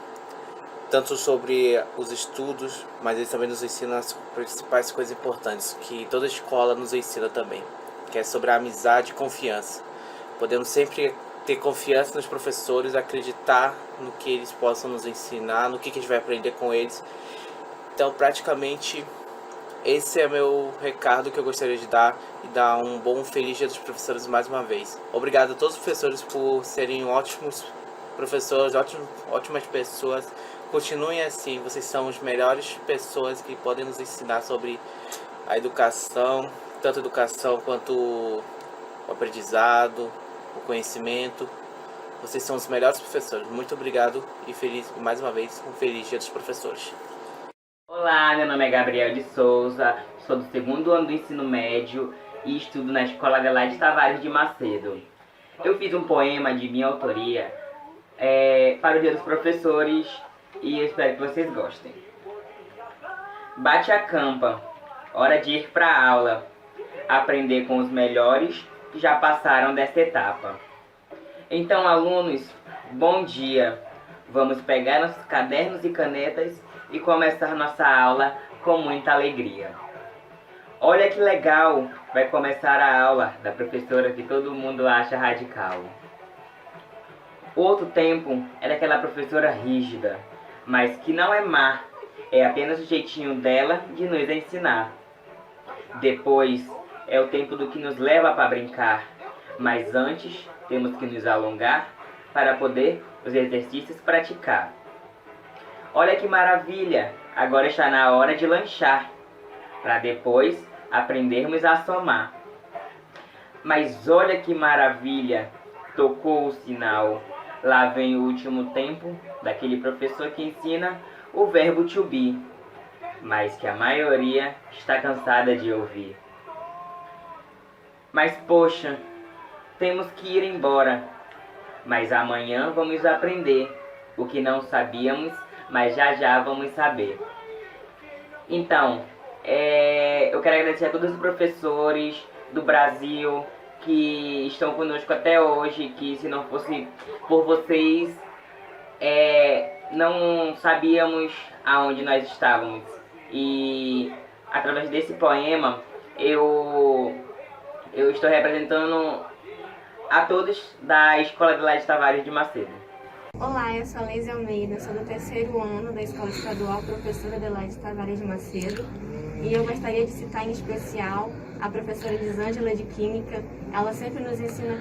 tanto sobre os estudos, mas eles também nos ensinam as principais coisas importantes que toda escola nos ensina também, que é sobre a amizade e confiança. Podemos sempre ter confiança nos professores, acreditar no que eles possam nos ensinar, no que a gente vai aprender com eles. Então, praticamente, Esse é meu recado que eu gostaria de dar e dar um bom feliz dia dos professores mais uma vez. Obrigado a todos os professores por serem ótimos professores, ótimas pessoas. Continuem assim, vocês são as melhores pessoas que podem nos ensinar sobre a educação, tanto a educação quanto o aprendizado, o conhecimento. Vocês são os melhores professores. Muito obrigado e mais uma vez, um feliz dia dos professores. Olá, meu nome é Gabriel de Souza, sou do 2º ano do ensino médio e estudo na Escola Adelaide Tavares de Macedo. Eu fiz um poema de minha autoria para o Dia dos Professores e eu espero que vocês gostem. Bate a campa, hora de ir para a aula, aprender com os melhores que já passaram desta etapa. Então, alunos, bom dia! Vamos pegar nossos cadernos e canetas e começar nossa aula com muita alegria. Olha que legal! Vai começar a aula da professora que todo mundo acha radical. O outro tempo é daquela professora rígida, mas que não é má, é apenas o jeitinho dela de nos ensinar. Depois é o tempo do que nos leva para brincar, mas antes temos que nos alongar para poder os exercícios praticar. Olha que maravilha, agora está na hora de lanchar, para depois aprendermos a somar. Mas olha que maravilha, tocou o sinal, lá vem o último tempo daquele professor que ensina o verbo to be, mas que a maioria está cansada de ouvir. Mas poxa, temos que ir embora, mas amanhã vamos aprender o que não sabíamos, mas já vamos saber. Então, eu quero agradecer a todos os professores do Brasil que estão conosco até hoje, que se não fosse por vocês, não sabíamos aonde nós estávamos. E através desse poema, eu estou representando a todos da Escola Adelaide Tavares de Macedo. Olá, eu sou a Leise Almeida, sou do 3º ano da Escola Estadual Professora Adelaide Tavares de Macedo. E eu gostaria de citar em especial a professora Elisângela de Química. Ela sempre nos ensina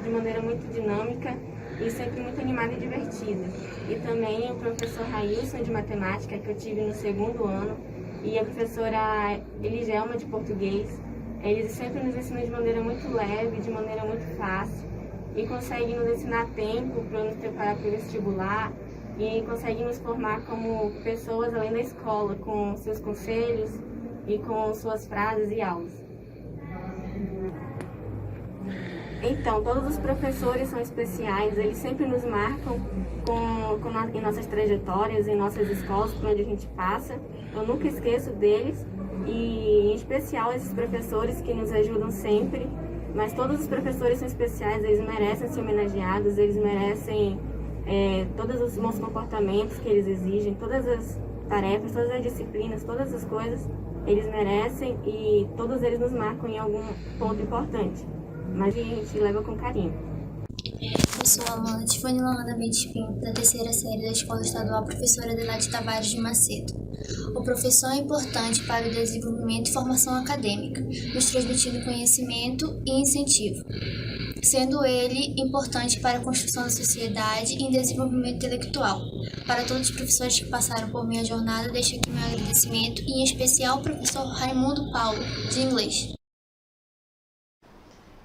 de maneira muito dinâmica e sempre muito animada e divertida. E também o professor Railson de Matemática, que eu tive no 2º ano, e a professora Eligelma de Português. Eles sempre nos ensinam de maneira muito leve, de maneira muito fácil, e conseguem nos ensinar a tempo para nos preparar para o vestibular, e conseguem nos formar como pessoas além da escola, com seus conselhos e com suas frases e aulas. Então, todos os professores são especiais, eles sempre nos marcam em nossas trajetórias, em nossas escolas, por onde a gente passa. Eu nunca esqueço deles, e em especial esses professores que nos ajudam sempre. Mas todos os professores são especiais, eles merecem ser homenageados, eles merecem todos os bons comportamentos que eles exigem, todas as tarefas, todas as disciplinas, todas as coisas, eles merecem, e todos eles nos marcam em algum ponto importante, mas a gente leva com carinho. Eu sou a aluna Tifone Lohana Mendes Pinto, da 3ª série da Escola Estadual Professora Adelaide Tavares de Macedo. O professor é importante para o desenvolvimento e formação acadêmica, nos transmitindo conhecimento e incentivo, sendo ele importante para a construção da sociedade e desenvolvimento intelectual. Para todos os professores que passaram por minha jornada, deixo aqui meu agradecimento, e em especial ao professor Raimundo Paulo, de inglês.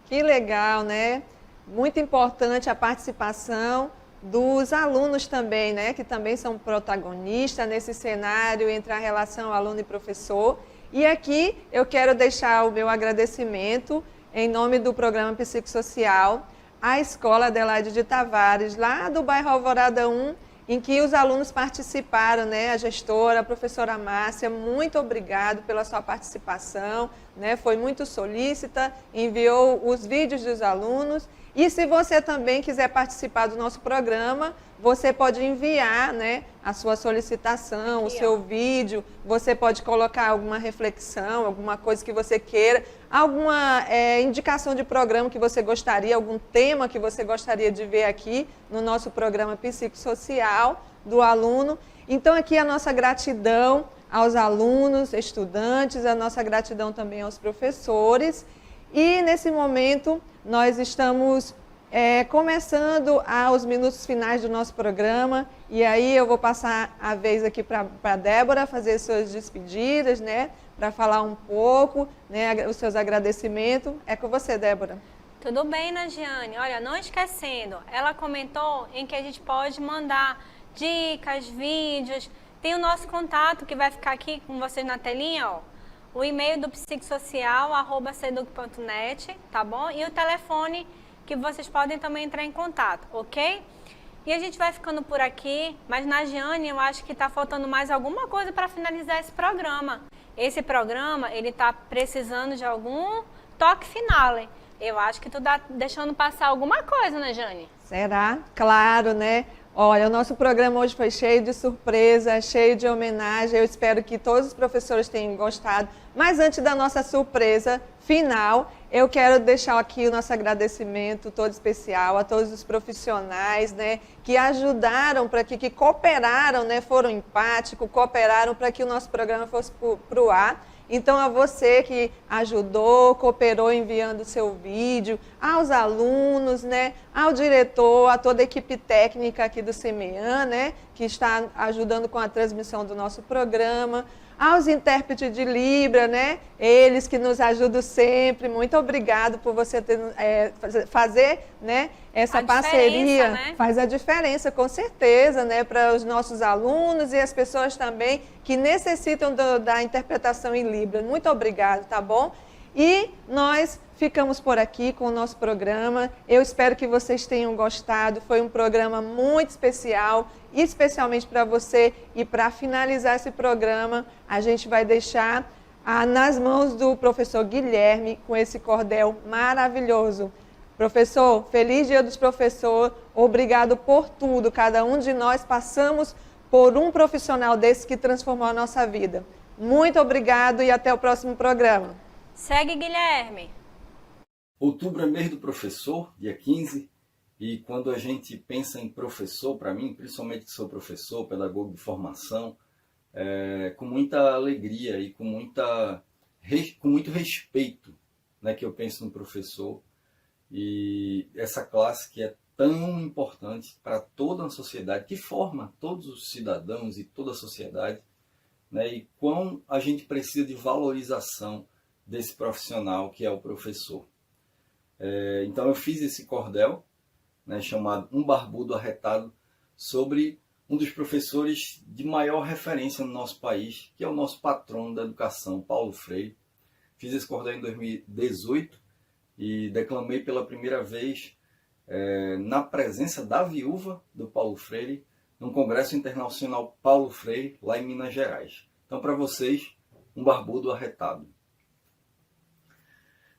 Que legal, né? Muito importante a participação dos alunos também, né? Que também são protagonistas nesse cenário entre a relação aluno e professor. E aqui eu quero deixar o meu agradecimento em nome do programa psicossocial à Escola Adelaide de Tavares, lá do bairro Alvorada 1, em que os alunos participaram, né? A gestora, a professora Márcia, muito obrigado pela sua participação, né? Foi muito solícita, enviou os vídeos dos alunos. E se você também quiser participar do nosso programa, você pode enviar, né, a sua solicitação, o seu vídeo, você pode colocar alguma reflexão, alguma coisa que você queira, alguma indicação de programa que você gostaria, algum tema que você gostaria de ver aqui no nosso programa psicossocial do aluno. Então aqui a nossa gratidão aos alunos, estudantes, a nossa gratidão também aos professores. E nesse momento nós estamos começando os minutos finais do nosso programa, e aí eu vou passar a vez aqui para a Débora fazer suas despedidas, né, para falar um pouco, né, os seus agradecimentos. É com você, Débora. Tudo bem, Nagiane? Olha, não esquecendo, ela comentou em que a gente pode mandar dicas, vídeos. Tem o nosso contato que vai ficar aqui com vocês na telinha, ó. O e-mail do psicossocial@seduc.net, tá bom? E o telefone que vocês podem também entrar em contato, ok? E a gente vai ficando por aqui, mas Nagiane, eu acho que tá faltando mais alguma coisa para finalizar esse programa. Esse programa, ele tá precisando de algum toque final, hein? Eu acho que tu tá deixando passar alguma coisa, né, Jane? Será? Claro, né? Olha, o nosso programa hoje foi cheio de surpresa, cheio de homenagem. Eu espero que todos os professores tenham gostado. Mas antes da nossa surpresa final, eu quero deixar aqui o nosso agradecimento todo especial a todos os profissionais, né, que ajudaram para que cooperaram, né, foram empáticos, cooperaram para que o nosso programa fosse para o ar. Então, a você que ajudou, cooperou enviando o seu vídeo, aos alunos, né, ao diretor, a toda a equipe técnica aqui do CEMEAN, né, que está ajudando com a transmissão do nosso programa, aos intérpretes de Libra, né, eles que nos ajudam sempre. Muito obrigado por você fazer, né, essa parceria. Né? Faz a diferença, com certeza, né, para os nossos alunos e as pessoas também que necessitam da interpretação em Libra. Muito obrigado, tá bom? E nós ficamos por aqui com o nosso programa. Eu espero que vocês tenham gostado. Foi um programa muito especial, especialmente para você. E para finalizar esse programa, a gente vai deixar nas mãos do professor Guilherme com esse cordel maravilhoso. Professor, feliz Dia dos Professores. Obrigado por tudo. Cada um de nós passamos por um profissional desse que transformou a nossa vida. Muito obrigado e até o próximo programa. Segue, Guilherme. Outubro é mês do professor, dia 15, e quando a gente pensa em professor, para mim, principalmente que sou professor, pedagogo de formação, com muita alegria e com muito respeito, né, que eu penso no professor e essa classe que é tão importante para toda a sociedade, que forma todos os cidadãos e toda a sociedade, né, e quão a gente precisa de valorização desse profissional que é o professor. Então eu fiz esse cordel, né, chamado Um Barbudo Arretado, sobre um dos professores de maior referência no nosso país, que é o nosso patrono da educação, Paulo Freire. Fiz esse cordel em 2018 e declamei pela primeira vez na presença da viúva do Paulo Freire, num Congresso Internacional Paulo Freire, lá em Minas Gerais. Então, para vocês, Um Barbudo Arretado.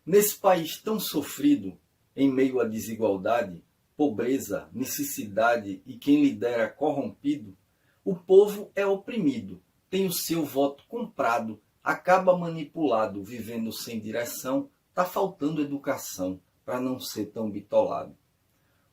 Nesse país tão sofrido, em meio à desigualdade, pobreza, necessidade e quem lidera corrompido, o povo é oprimido, tem o seu voto comprado, acaba manipulado, vivendo sem direção, tá faltando educação para não ser tão bitolado.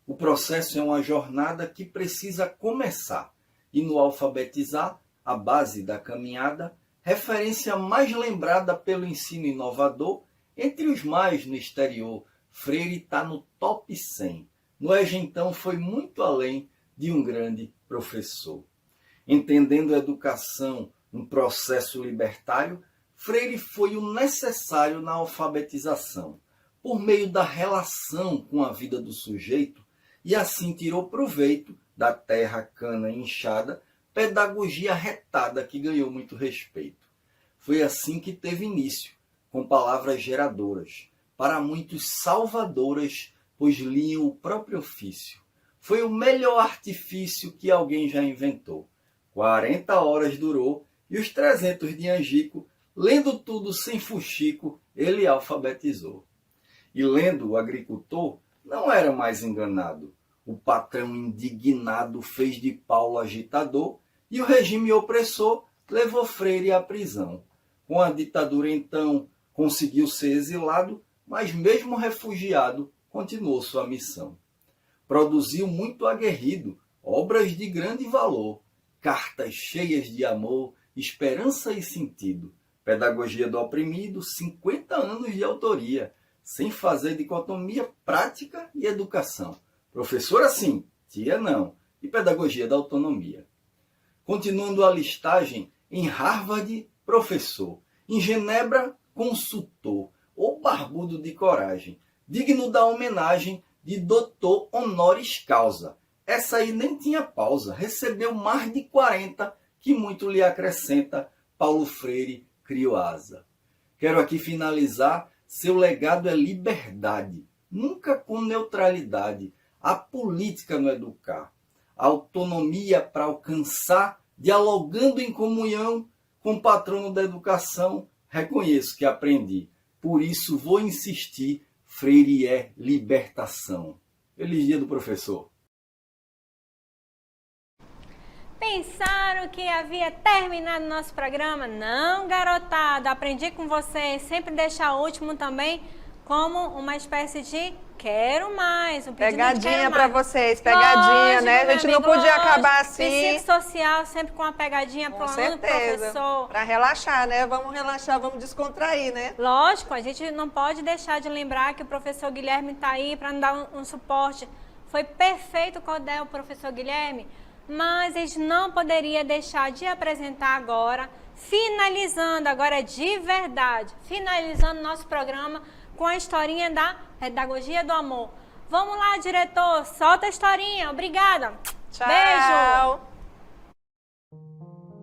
O processo é uma jornada que precisa começar e no alfabetizar, a base da caminhada, referência mais lembrada pelo ensino inovador, entre os mais no exterior, Freire está no top 100. No EJA, então, foi muito além de um grande professor. Entendendo a educação um processo libertário, Freire foi o necessário na alfabetização, por meio da relação com a vida do sujeito, e assim tirou proveito da terra, cana e enxada, pedagogia retada que ganhou muito respeito. Foi assim que teve início, com palavras geradoras, para muitos salvadoras, pois liam o próprio ofício. Foi o melhor artifício que alguém já inventou. 40 horas durou, e os 300 de Angico, lendo tudo sem fuxico, ele alfabetizou. E lendo o agricultor, não era mais enganado. O patrão indignado fez de Paulo agitador, e o regime opressor levou Freire à prisão. Com a ditadura, então, conseguiu ser exilado, mas mesmo refugiado, continuou sua missão. Produziu muito aguerrido, obras de grande valor, cartas cheias de amor esperança e sentido. Pedagogia do oprimido, 50 anos de autoria, sem fazer dicotomia prática e educação. Professora sim, tia não. E pedagogia da autonomia. Continuando a listagem, em Harvard, professor. Em Genebra, consultor. Ou barbudo de coragem. Digno da homenagem de doutor honoris causa. Essa aí nem tinha pausa. Recebeu mais de 40, que muito lhe acrescenta. Paulo Freire criou asa. Quero aqui finalizar. Seu legado é liberdade. Nunca com neutralidade. A política no educar. A autonomia para alcançar, dialogando em comunhão com o patrono da educação. Reconheço que aprendi. Por isso vou insistir. Freire é libertação. Feliz dia do professor. Pensaram que havia terminado nosso programa? Não, garotada. Aprendi com vocês. Sempre deixar o último também como uma espécie de quero mais. Um pegadinha para vocês, pegadinha, lógico, né? A gente não podia acabar assim. Psicossocial, sempre com uma pegadinha para o aluno, professor. Para relaxar, né? Vamos relaxar, vamos descontrair, né? Lógico, a gente não pode deixar de lembrar que o professor Guilherme está aí para nos dar um suporte. Foi perfeito o cordel, professor Guilherme. Mas a gente não poderia deixar de apresentar agora, finalizando agora de verdade, finalizando nosso programa com a historinha da pedagogia do amor. Vamos lá, diretor, solta a historinha. Obrigada. Tchau. Beijo.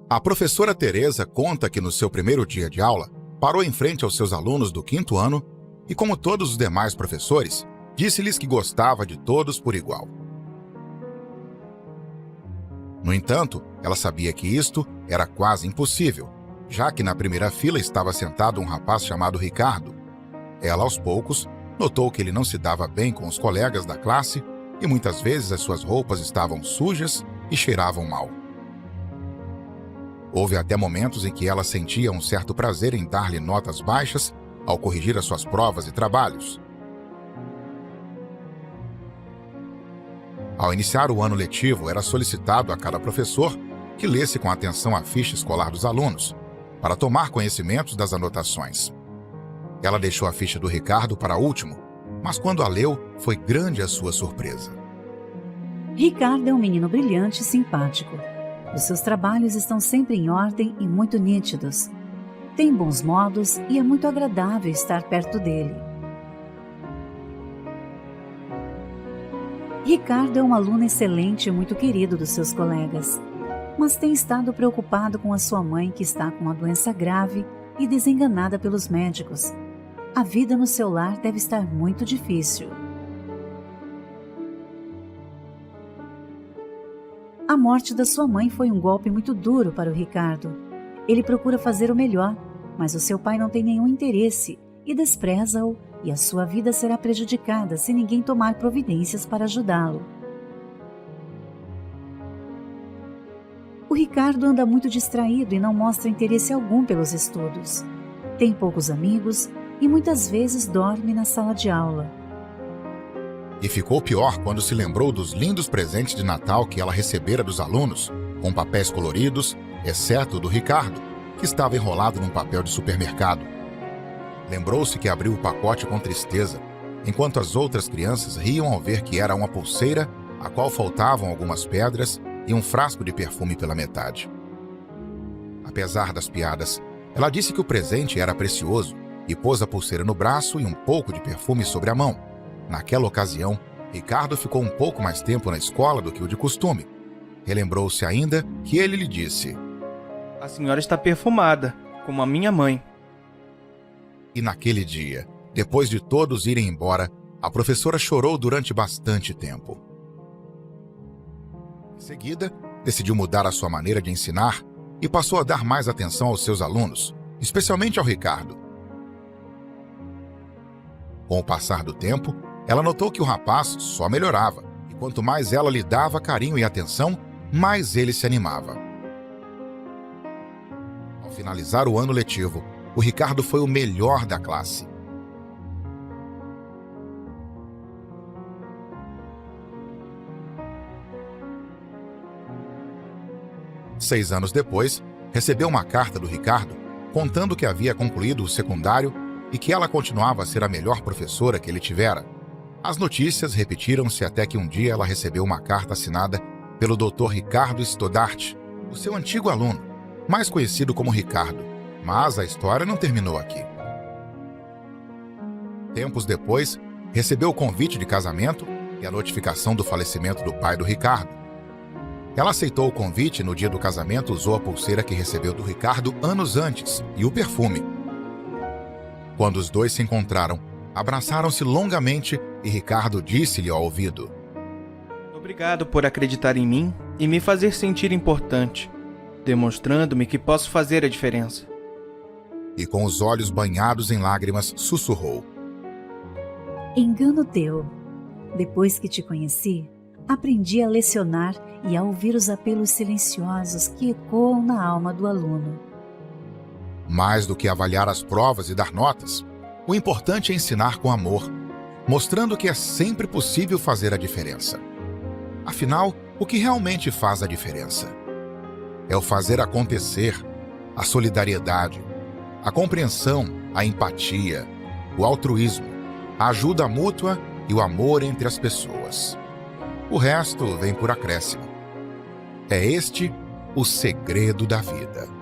A professora Tereza conta que no seu primeiro dia de aula, parou em frente aos seus alunos do 5º ano e, como todos os demais professores, disse-lhes que gostava de todos por igual. No entanto, ela sabia que isto era quase impossível, já que na primeira fila estava sentado um rapaz chamado Ricardo. Ela, aos poucos, notou que ele não se dava bem com os colegas da classe e muitas vezes as suas roupas estavam sujas e cheiravam mal. Houve até momentos em que ela sentia um certo prazer em dar-lhe notas baixas ao corrigir as suas provas e trabalhos. Ao iniciar o ano letivo, era solicitado a cada professor que lesse com atenção a ficha escolar dos alunos, para tomar conhecimentos das anotações. Ela deixou a ficha do Ricardo para último, mas quando a leu, foi grande a sua surpresa. Ricardo é um menino brilhante e simpático. Os seus trabalhos estão sempre em ordem e muito nítidos. Tem bons modos e é muito agradável estar perto dele. Ricardo é um aluno excelente e muito querido dos seus colegas, mas tem estado preocupado com a sua mãe, que está com uma doença grave e desenganada pelos médicos. A vida no seu lar deve estar muito difícil. A morte da sua mãe foi um golpe muito duro para o Ricardo. Ele procura fazer o melhor, mas o seu pai não tem nenhum interesse e despreza-o, e a sua vida será prejudicada se ninguém tomar providências para ajudá-lo. O Ricardo anda muito distraído e não mostra interesse algum pelos estudos. Tem poucos amigos e muitas vezes dorme na sala de aula. E ficou pior quando se lembrou dos lindos presentes de Natal que ela recebera dos alunos, com papéis coloridos, exceto o do Ricardo, que estava enrolado num papel de supermercado. Lembrou-se que abriu o pacote com tristeza, enquanto as outras crianças riam ao ver que era uma pulseira, a qual faltavam algumas pedras e um frasco de perfume pela metade. Apesar das piadas, ela disse que o presente era precioso e pôs a pulseira no braço e um pouco de perfume sobre a mão. Naquela ocasião, Ricardo ficou um pouco mais tempo na escola do que o de costume. Relembrou-se ainda que ele lhe disse: "A senhora está perfumada, como a minha mãe." E naquele dia, depois de todos irem embora, a professora chorou durante bastante tempo. Em seguida, decidiu mudar a sua maneira de ensinar e passou a dar mais atenção aos seus alunos, especialmente ao Ricardo. Com o passar do tempo, ela notou que o rapaz só melhorava, e quanto mais ela lhe dava carinho e atenção, mais ele se animava. Ao finalizar o ano letivo, o Ricardo foi o melhor da classe. Seis anos depois, recebeu uma carta do Ricardo contando que havia concluído o secundário e que ela continuava a ser a melhor professora que ele tivera. As notícias repetiram-se até que um dia ela recebeu uma carta assinada pelo Dr. Ricardo Stoddart, o seu antigo aluno, mais conhecido como Ricardo. Mas a história não terminou aqui. Tempos depois, recebeu o convite de casamento e a notificação do falecimento do pai do Ricardo. Ela aceitou o convite e no dia do casamento usou a pulseira que recebeu do Ricardo anos antes e o perfume. Quando os dois se encontraram, abraçaram-se longamente e Ricardo disse-lhe ao ouvido: Obrigado por acreditar em mim e me fazer sentir importante, demonstrando-me que posso fazer a diferença. E com os olhos banhados em lágrimas, sussurrou: Engano teu. Depois que te conheci, aprendi a lecionar e a ouvir os apelos silenciosos que ecoam na alma do aluno. Mais do que avaliar as provas e dar notas, o importante é ensinar com amor, mostrando que é sempre possível fazer a diferença. Afinal, o que realmente faz a diferença? É o fazer acontecer, a solidariedade, a compreensão, a empatia, o altruísmo, a ajuda mútua e o amor entre as pessoas. O resto vem por acréscimo. É este o segredo da vida.